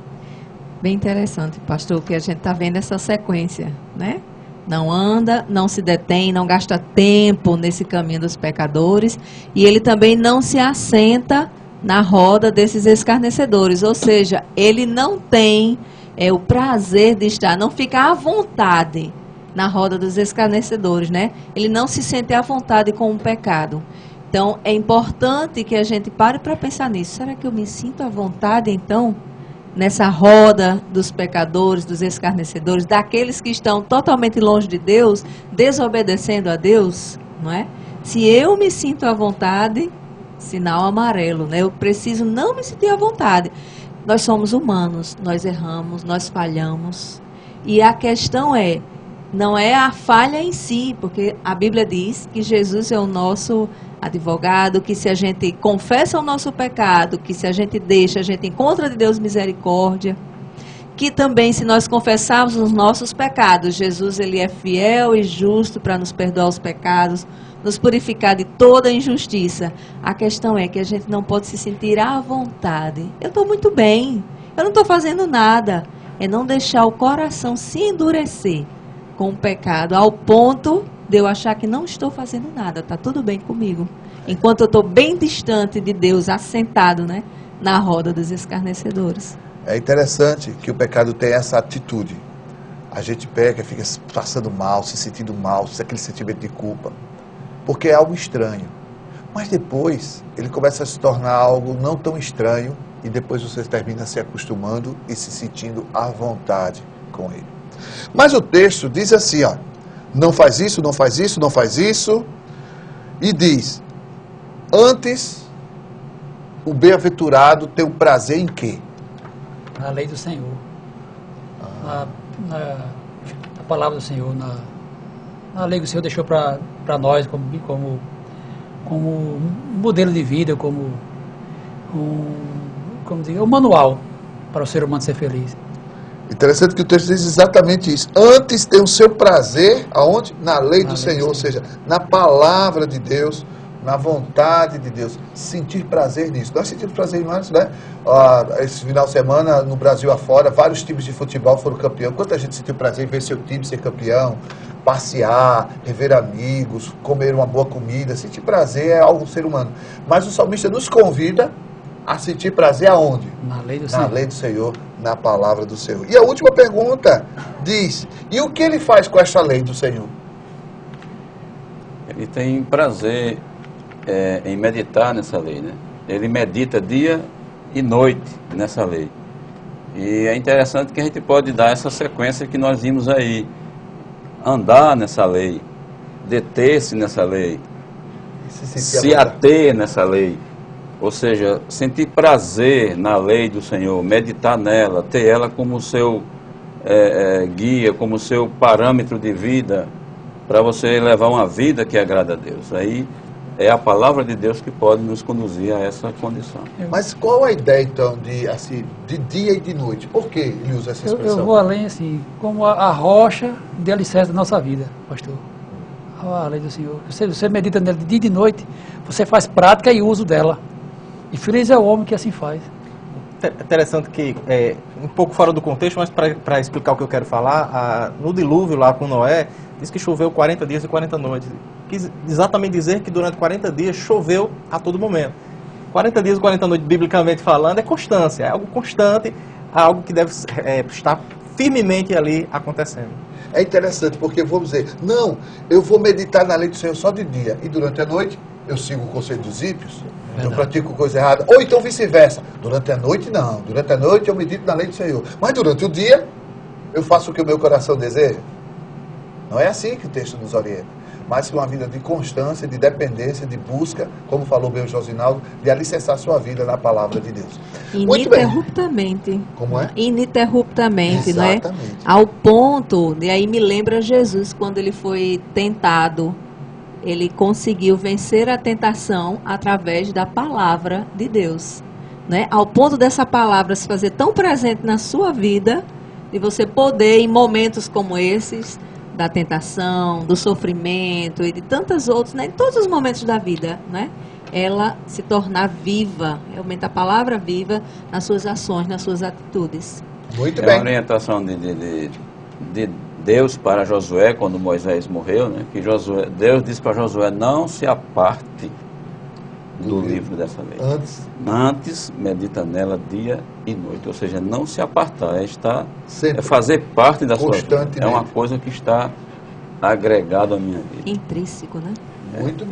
Bem interessante, pastor, que a gente está vendo essa sequência, né? Não anda, não se detém, não gasta tempo nesse caminho dos pecadores, e ele também não se assenta na roda desses escarnecedores, ou seja, ele não tem o prazer de estar, não fica à vontade na roda dos escarnecedores, né? Ele não se sente à vontade com o pecado. Então, é importante que a gente pare para pensar nisso. Será que eu me sinto à vontade, então, nessa roda dos pecadores, dos escarnecedores, daqueles que estão totalmente longe de Deus, desobedecendo a Deus, não é? Se eu me sinto à vontade, sinal amarelo, né? Eu preciso não me sentir à vontade. Nós somos humanos, nós erramos, nós falhamos. E a questão não é a falha em si, porque a Bíblia diz que Jesus é o nosso advogado, que se a gente confessa o nosso pecado, que se a gente deixa, a gente encontra de Deus misericórdia, que também se nós confessarmos os nossos pecados, Jesus ele é fiel e justo para nos perdoar os pecados, nos purificar de toda injustiça. A questão é que a gente não pode se sentir à vontade. Eu estou muito bem, eu não estou fazendo nada. É não deixar o coração se endurecer com o pecado, ao ponto de eu achar que não estou fazendo nada, está tudo bem comigo. Enquanto eu estou bem distante de Deus, assentado, né, na roda dos escarnecedores. É interessante que o pecado tem essa atitude. A gente peca, fica passando mal, se sentindo mal, aquele sentimento de culpa, porque é algo estranho. Mas depois, ele começa a se tornar algo não tão estranho, e depois você termina se acostumando e se sentindo à vontade com ele. Mas o texto diz assim, ó, não faz isso, não faz isso, não faz isso, e diz, antes o bem-aventurado tem o prazer em quê? Na lei do Senhor, na palavra do Senhor, na lei que o Senhor deixou para nós como modelo de vida, como um manual para o ser humano ser feliz. Interessante que o texto diz exatamente isso. Antes tem o seu prazer, aonde? Na lei do Senhor, ou seja, na palavra de Deus, na vontade de Deus. Sentir prazer nisso. Nós sentimos prazer nisso, né? Esse final de semana, no Brasil afora, vários times de futebol foram campeão. Quanta gente sentiu prazer em ver seu time ser campeão, passear, rever amigos, comer uma boa comida. Sentir prazer é algo do ser humano. Mas o salmista nos convida a sentir prazer aonde? Na lei do Senhor. Na lei do Senhor, na palavra do Senhor. E a última pergunta diz, e o que ele faz com esta lei do Senhor? Ele tem prazer em meditar nessa lei, né? Ele medita dia e noite nessa lei. E é interessante que a gente pode dar essa sequência que nós vimos aí. Andar nessa lei, deter-se nessa lei, se ater nessa lei. Ou seja, sentir prazer na lei do Senhor, meditar nela, ter ela como seu guia, como seu parâmetro de vida, para você levar uma vida que agrada a Deus. Aí é a palavra de Deus que pode nos conduzir a essa condição. Mas qual a ideia, então, de dia e de noite? Por que ele usa essa expressão? Eu vou além, assim, como a rocha de alicerce da nossa vida, pastor. A lei do Senhor. Você medita nela de dia e de noite, você faz prática e uso dela. E feliz é o homem que assim faz. Interessante que, um pouco fora do contexto, mas para explicar o que eu quero falar, no dilúvio lá com Noé, diz que choveu 40 dias e 40 noites. Quis exatamente dizer que durante 40 dias choveu a todo momento. 40 dias e 40 noites, biblicamente falando, é constância, é algo constante, algo que deve estar firmemente ali acontecendo. É interessante, porque vamos dizer, não, eu vou meditar na lei do Senhor só de dia, e durante a noite eu sigo o conselho dos ímpios, eu pratico coisa errada, ou então vice-versa. Durante a noite, não. Durante a noite eu medito na lei do Senhor. Mas durante o dia, eu faço o que o meu coração deseja. Não é assim que o texto nos orienta. mas uma vida de constância, de dependência, de busca, como falou bem o Josinaldo, de alicerçar sua vida na palavra de Deus. Muito bem. Ininterruptamente. Como é? Ininterruptamente, não é? Exatamente. Ao ponto, e aí me lembra Jesus, quando ele foi tentado, ele conseguiu vencer a tentação através da palavra de Deus. Né? Ao ponto dessa palavra se fazer tão presente na sua vida, de você poder, em momentos como esses, da tentação, do sofrimento e de tantos outros, né? Em todos os momentos da vida, né? Ela se tornar viva, realmente a palavra viva nas suas ações, nas suas atitudes. Muito bem. É uma orientação de Deus para Josué, quando Moisés morreu, né? Que Deus disse para Josué, não se aparte do livro dessa lei. Antes medita nela dia e noite. Ou seja, não se apartar, é fazer parte da sua vida. É uma coisa que está agregada à minha vida. Intrínseco, né? Muito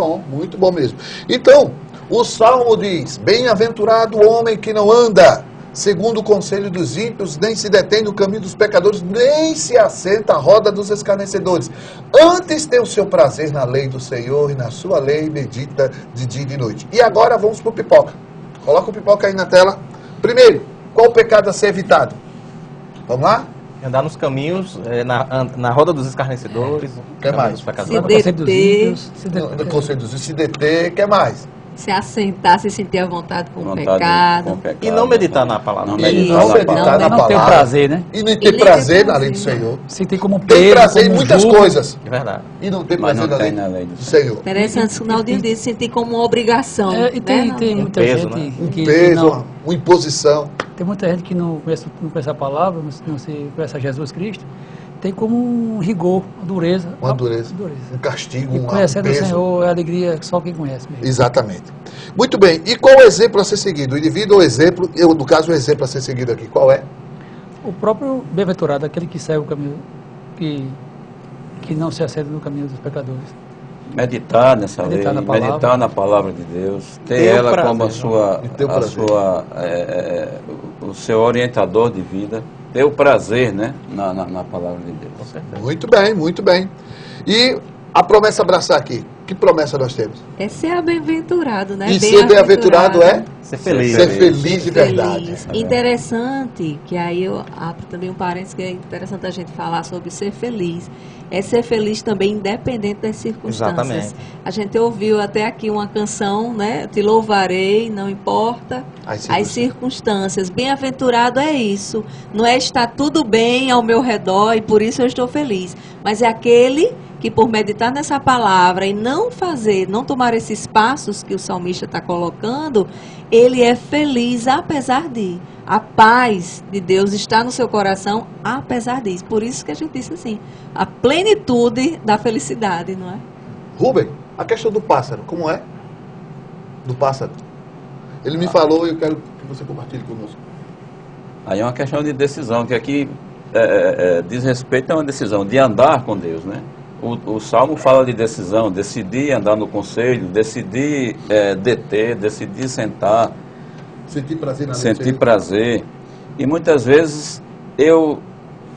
bom mesmo. Então, o Salmo diz, bem-aventurado o homem que não anda segundo o conselho dos ímpios, nem se detém no caminho dos pecadores, nem se assenta à roda dos escarnecedores. Antes tem o seu prazer na lei do Senhor e na sua lei medita de dia e de noite. E agora vamos para o pipoca. Coloca o pipoca aí na tela. Primeiro, qual o pecado a ser evitado? Vamos lá? Andar nos caminhos, na roda dos escarnecedores. O que mais? Dos pecadores. Se deter. No conselho dos ímpios, se deter, o que mais? Se assentar, se sentir à vontade com o pecado. E não meditar na palavra. Não meditar na palavra. Não ter prazer, né? E não ter prazer na lei do Senhor. Se tem como tem prazer em muitas coisas. É verdade. E não tem prazer na lei do Senhor. Interessante, o Naldinho disse, sentir como uma obrigação. E tem muita gente que peso, uma imposição. Tem muita gente que não conhece a palavra, não se conhece a Jesus Cristo. Tem como um rigor, uma dureza. Uma dureza. Um castigo, e conhecendo o Senhor é alegria só quem conhece mesmo. Exatamente. Muito bem. E qual o exemplo a ser seguido? O indivíduo ou o exemplo? No caso, o exemplo a ser seguido aqui, qual é? O próprio bem-aventurado, aquele que segue o caminho, que não se acede no caminho dos pecadores. Meditar nessa lei, meditar na palavra de Deus, ter ela prazer, como o seu orientador de vida, ter o prazer, né, na palavra de Deus. Muito bem, muito bem. E a promessa abraçar aqui, que promessa nós temos? É ser bem-aventurado, né? E ser bem-aventurado é? Ser feliz. Ser feliz de verdade. Interessante, que aí eu abro também um parênteses, que é interessante a gente falar sobre ser feliz. É ser feliz também independente das circunstâncias. Exatamente. A gente ouviu até aqui uma canção, né? Te louvarei, não importa as circunstâncias. Bem-aventurado é isso. Não é estar tudo bem ao meu redor e por isso eu estou feliz. Mas é aquele que por meditar nessa palavra e não tomar esses passos que o salmista está colocando, ele é feliz apesar de. A paz de Deus está no seu coração apesar disso. Por isso que a gente disse assim, a plenitude da felicidade, não é? Rubem, a questão do pássaro, como é? Do pássaro. Ele me falou e eu quero que você compartilhe conosco. Aí é uma questão de decisão, que aqui diz respeito a uma decisão de andar com Deus, né? O Salmo fala de decisão, decidir andar no conselho, decidir deter, decidir sentar, sentir prazer na lei. Sentir prazer. E muitas vezes eu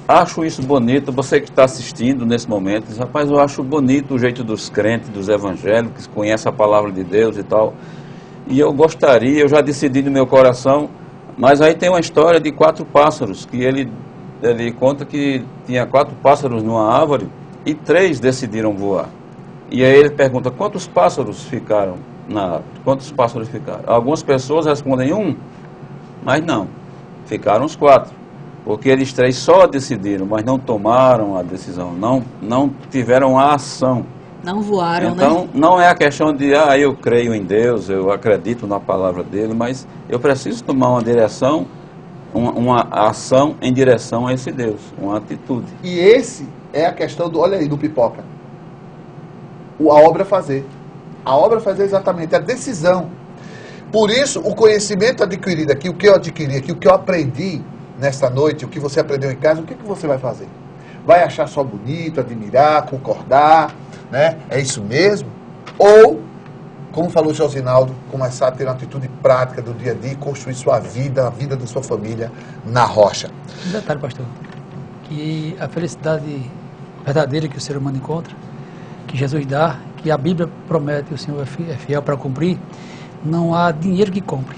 acho isso bonito, você que está assistindo nesse momento, diz, rapaz, eu acho bonito o jeito dos crentes, dos evangélicos, que conhecem a palavra de Deus e tal. E eu gostaria, eu já decidi no meu coração, mas aí tem uma história de 4 pássaros, que ele conta que tinha 4 pássaros numa árvore, e 3 decidiram voar. E aí ele pergunta, quantos pássaros ficaram na árvore? Quantos pássaros ficaram? Algumas pessoas respondem 1, mas não. Ficaram os 4. Porque eles 3 só decidiram, mas não tomaram a decisão, não tiveram a ação. Não voaram, então, né? Não é a questão de, eu creio em Deus, eu acredito na palavra dele, mas eu preciso tomar uma direção, uma ação em direção a esse Deus, uma atitude. E esse é a questão do, olha aí, do pipoca. A obra fazer. A obra fazer é exatamente a decisão. Por isso, o conhecimento adquirido aqui, o que eu adquiri aqui, o que eu aprendi nesta noite, o que você aprendeu em casa, o que você vai fazer? Vai achar só bonito, admirar, concordar, né? É isso mesmo? Ou, como falou Josinaldo, começar a ter uma atitude prática do dia a dia e construir sua vida, a vida da sua família na rocha. Um detalhe, pastor, que a felicidade verdadeira que o ser humano encontra que Jesus dá, que a Bíblia promete, o Senhor é fiel para cumprir, não há dinheiro que compre.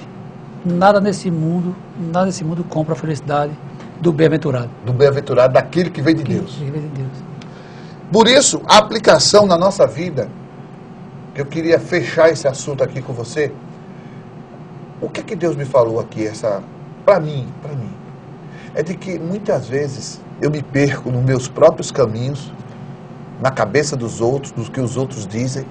Nada nesse mundo compra a felicidade do bem-aventurado. Do bem-aventurado, daquele que vem de Deus. Que vem de Deus. Por isso, a aplicação na nossa vida, eu queria fechar esse assunto aqui com você. O que é que Deus me falou aqui, para mim, é de que muitas vezes eu me perco nos meus próprios caminhos, na cabeça dos outros, do que os outros dizem,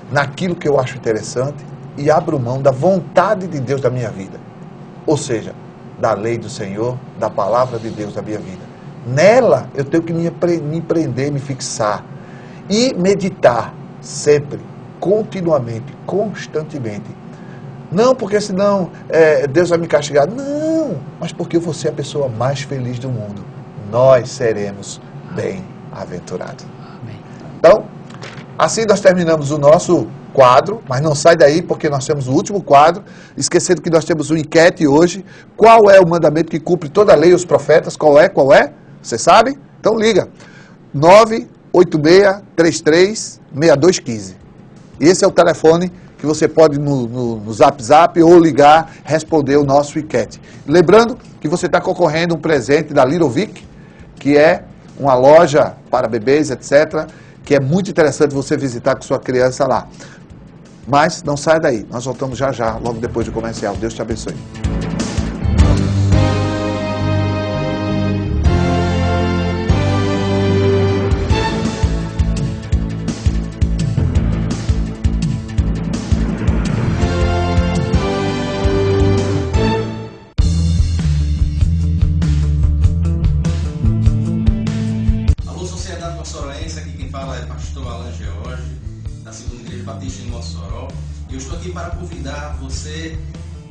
naquilo que eu acho interessante, e abro mão da vontade de Deus da minha vida. Ou seja, da lei do Senhor, da palavra de Deus da minha vida. Nela eu tenho que me prender, me fixar e meditar sempre, continuamente, constantemente. Não porque senão Deus vai me castigar. Não, mas porque eu vou ser a pessoa mais feliz do mundo. Nós seremos bem-aventurados. Então, assim nós terminamos o nosso quadro, mas não sai daí porque nós temos o último quadro, esquecendo que nós temos uma enquete hoje. Qual é o mandamento que cumpre toda a lei e os profetas? Qual é? Você sabe? Então liga. 986-33-6215. Esse é o telefone que você pode no Zap ou ligar, responder o nosso enquete. Lembrando que você está concorrendo um presente da Little Vic, que é uma loja para bebês, etc., que é muito interessante você visitar com sua criança lá. Mas não saia daí, nós voltamos já, logo depois do comercial. Deus te abençoe. Alô, Sociedade Moçoroense, aqui quem fala é pastor Alan George, da Segunda Igreja Batista em Mossoró. E eu estou aqui para convidar você,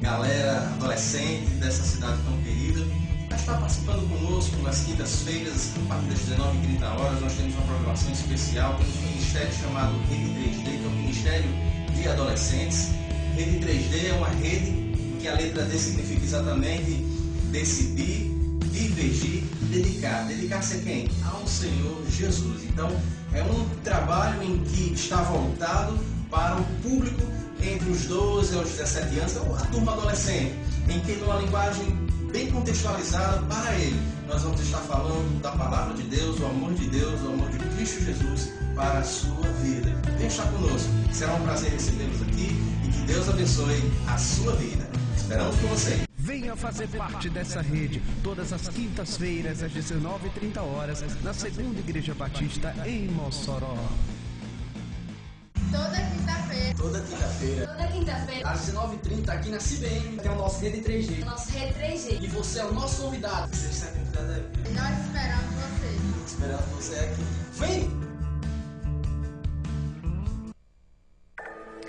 galera, adolescente dessa cidade tão querida, a estar participando conosco nas quintas-feiras, a partir das 19h30. Nós temos uma programação especial, temos um ministério chamado Rede 3D, que é um ministério de adolescentes. Rede 3D é uma rede que a letra D significa exatamente decidir, divergir, dedicar. Dedicar-se a quem? Ao Senhor Jesus. Então, é um trabalho em que está voltado para o público entre os 12 aos 17 anos, então a turma adolescente, em que numa linguagem bem contextualizada para ele, nós vamos estar falando da palavra de Deus, o amor de Deus, o amor de Cristo Jesus para a sua vida. Venha estar conosco, será um prazer recebê-los aqui e que Deus abençoe a sua vida. Esperamos por você. Venha fazer parte dessa rede todas as quintas-feiras às 19h30 na Segunda Igreja Batista em Mossoró. Toda quinta-feira. Toda quinta-feira. Toda quinta-feira. Às 19h30 aqui na CBN tem o nosso Rede 3G. Nosso Rede 3G. E você é o nosso convidado. Você está convidado aí. Nós esperamos você. Esperamos você aqui. Vem!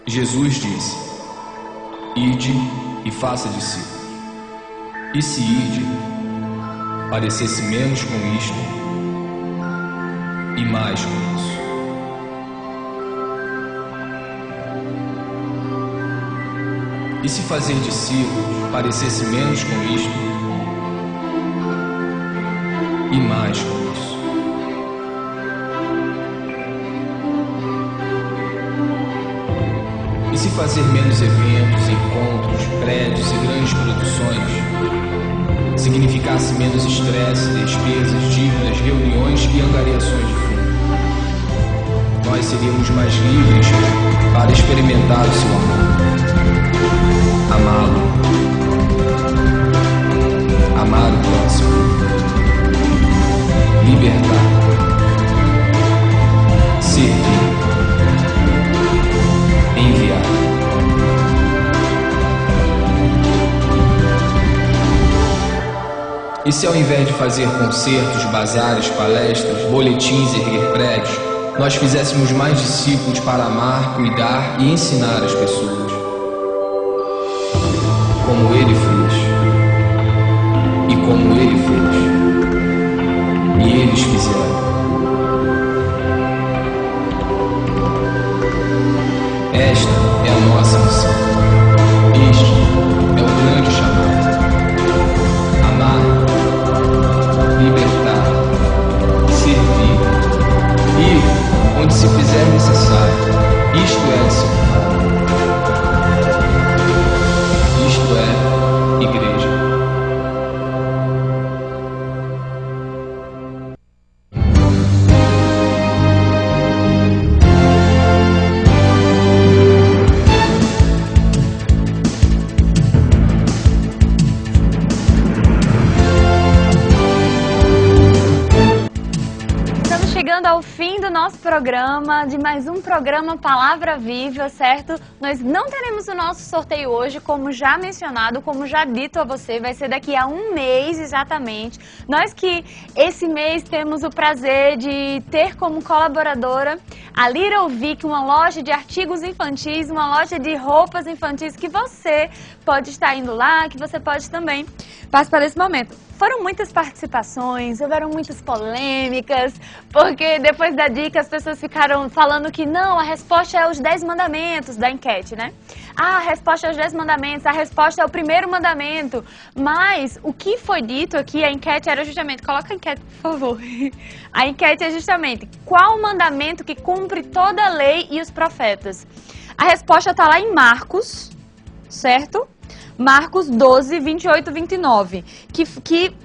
Jesus disse: Ide e faça discípulos. E se ide, parecesse menos com isto e mais com isso. E se fazer discípulos parecesse menos com isto e mais com isso. E se fazer menos eventos, encontros, prédios e grandes produções significasse menos estresse, despesas, dívidas, reuniões e angariações de fundo, nós seríamos mais livres para experimentar o seu amor. Amá-lo, amar o próximo, libertar, servir, enviar. E se ao invés de fazer concertos, bazares, palestras, boletins e erguer prédios, nós fizéssemos mais discípulos para amar, cuidar e ensinar as pessoas? Como ele fez, e como ele fez, e eles fizeram. Esta é a nossa missão. Este é o grande chamado. Amar, libertar, servir, ir onde se fizer necessário. ao fim do nosso programa, de mais um programa Palavra Viva, certo? Nós não teremos o nosso sorteio hoje, como já mencionado, como já dito a você, vai ser daqui a um mês exatamente. Nós que esse mês temos o prazer de ter como colaboradora a Little Vic, uma loja de artigos infantis, uma loja de roupas infantis que você pode estar indo lá, que você pode também participar desse momento. Foram muitas participações, houveram muitas polêmicas, porque depois da dica as pessoas ficaram falando que não, a resposta é os 10 mandamentos da enquete, né? Ah, a resposta é os 10 mandamentos, a resposta é o primeiro mandamento. Mas o que foi dito aqui, a enquete era justamente, coloca a enquete, por favor. A enquete é justamente, qual o mandamento que cumpre toda a lei e os profetas? A resposta está lá em Marcos, certo? Marcos 12, 28 e 29, que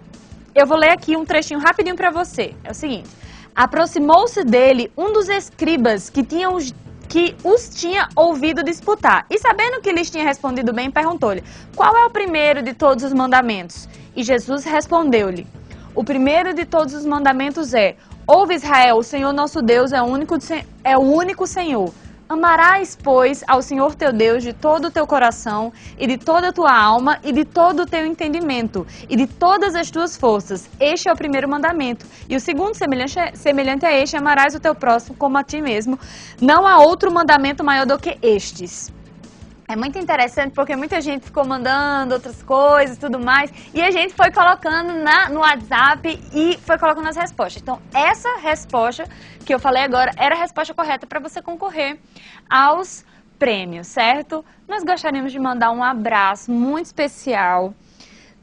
eu vou ler aqui um trechinho rapidinho para você. É o seguinte: aproximou-se dele um dos escribas que os tinha ouvido disputar, e sabendo que lhes tinha respondido bem, perguntou-lhe, qual é o primeiro de todos os mandamentos? E Jesus respondeu-lhe, o primeiro de todos os mandamentos é, ouve Israel, o Senhor nosso Deus é o único Senhor. Amarás, pois, ao Senhor teu Deus de todo o teu coração e de toda a tua alma e de todo o teu entendimento e de todas as tuas forças. Este é o primeiro mandamento. E o segundo, semelhante a este, amarás o teu próximo como a ti mesmo. Não há outro mandamento maior do que estes. É muito interessante porque muita gente ficou mandando outras coisas e tudo mais, e a gente foi colocando no WhatsApp e foi colocando as respostas. Então, essa resposta que eu falei agora era a resposta correta para você concorrer aos prêmios, certo? Nós gostaríamos de mandar um abraço muito especial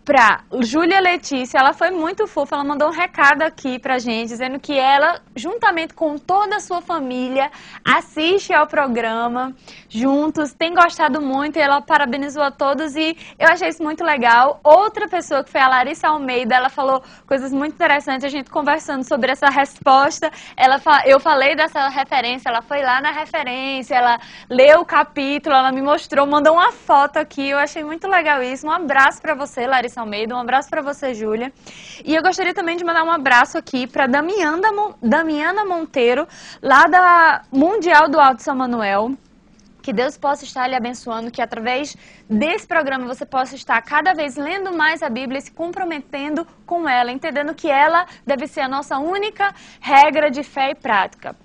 para Júlia Letícia. Ela foi muito fofa, ela mandou um recado aqui pra gente, dizendo que ela, juntamente com toda a sua família, assiste ao programa juntos, tem gostado muito, e ela parabenizou a todos e eu achei isso muito legal. Outra pessoa que foi a Larissa Almeida, ela falou coisas muito interessantes, a gente conversando sobre essa resposta, eu falei dessa referência, ela foi lá na referência, ela leu o capítulo, ela me mostrou, mandou uma foto aqui, eu achei muito legal isso. Um abraço pra você, Larissa Almeida, um abraço para você, Júlia. E eu gostaria também de mandar um abraço aqui para Damiana Monteiro, lá da Mundial do Alto São Manuel. Que Deus possa estar lhe abençoando, que através desse programa você possa estar cada vez lendo mais a Bíblia e se comprometendo com ela, entendendo que ela deve ser a nossa única regra de fé e prática.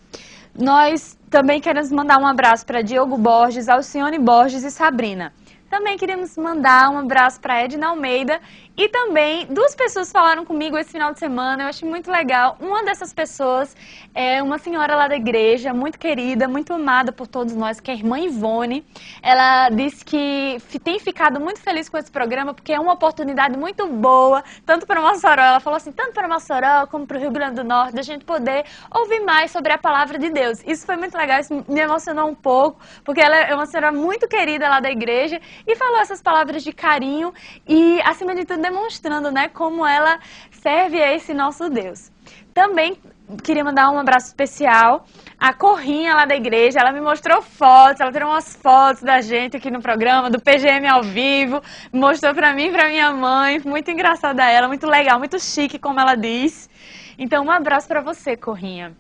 Nós também queremos mandar um abraço para Diogo Borges, Alcione Borges e Sabrina. Também queríamos mandar um abraço para Edna Almeida e também duas pessoas falaram comigo esse final de semana, eu achei muito legal. Uma dessas pessoas é uma senhora lá da igreja, muito querida, muito amada por todos nós, que é a irmã Ivone. Ela disse que tem ficado muito feliz com esse programa porque é uma oportunidade muito boa, tanto para Mossoró, ela falou assim, tanto para Mossoró como para o Rio Grande do Norte, da gente poder ouvir mais sobre a palavra de Deus. Isso foi muito legal, isso me emocionou um pouco, porque ela é uma senhora muito querida lá da igreja e falou essas palavras de carinho e, acima de tudo, demonstrando, né, como ela serve a esse nosso Deus. Também queria mandar um abraço especial à Corrinha lá da igreja, ela me mostrou fotos, ela tirou umas fotos da gente aqui no programa, do PGM ao vivo, mostrou pra mim e pra minha mãe, muito engraçada ela, muito legal, muito chique, como ela diz. Então, um abraço pra você, Corrinha.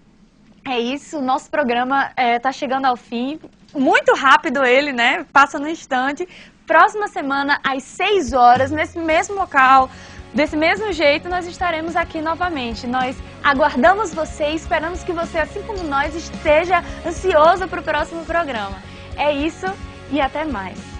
É isso, o nosso programa tá chegando ao fim, muito rápido ele, né, passa no instante. Próxima semana, às 6 horas, nesse mesmo local, desse mesmo jeito, nós estaremos aqui novamente. Nós aguardamos você e esperamos que você, assim como nós, esteja ansioso para o próximo programa. É isso e até mais.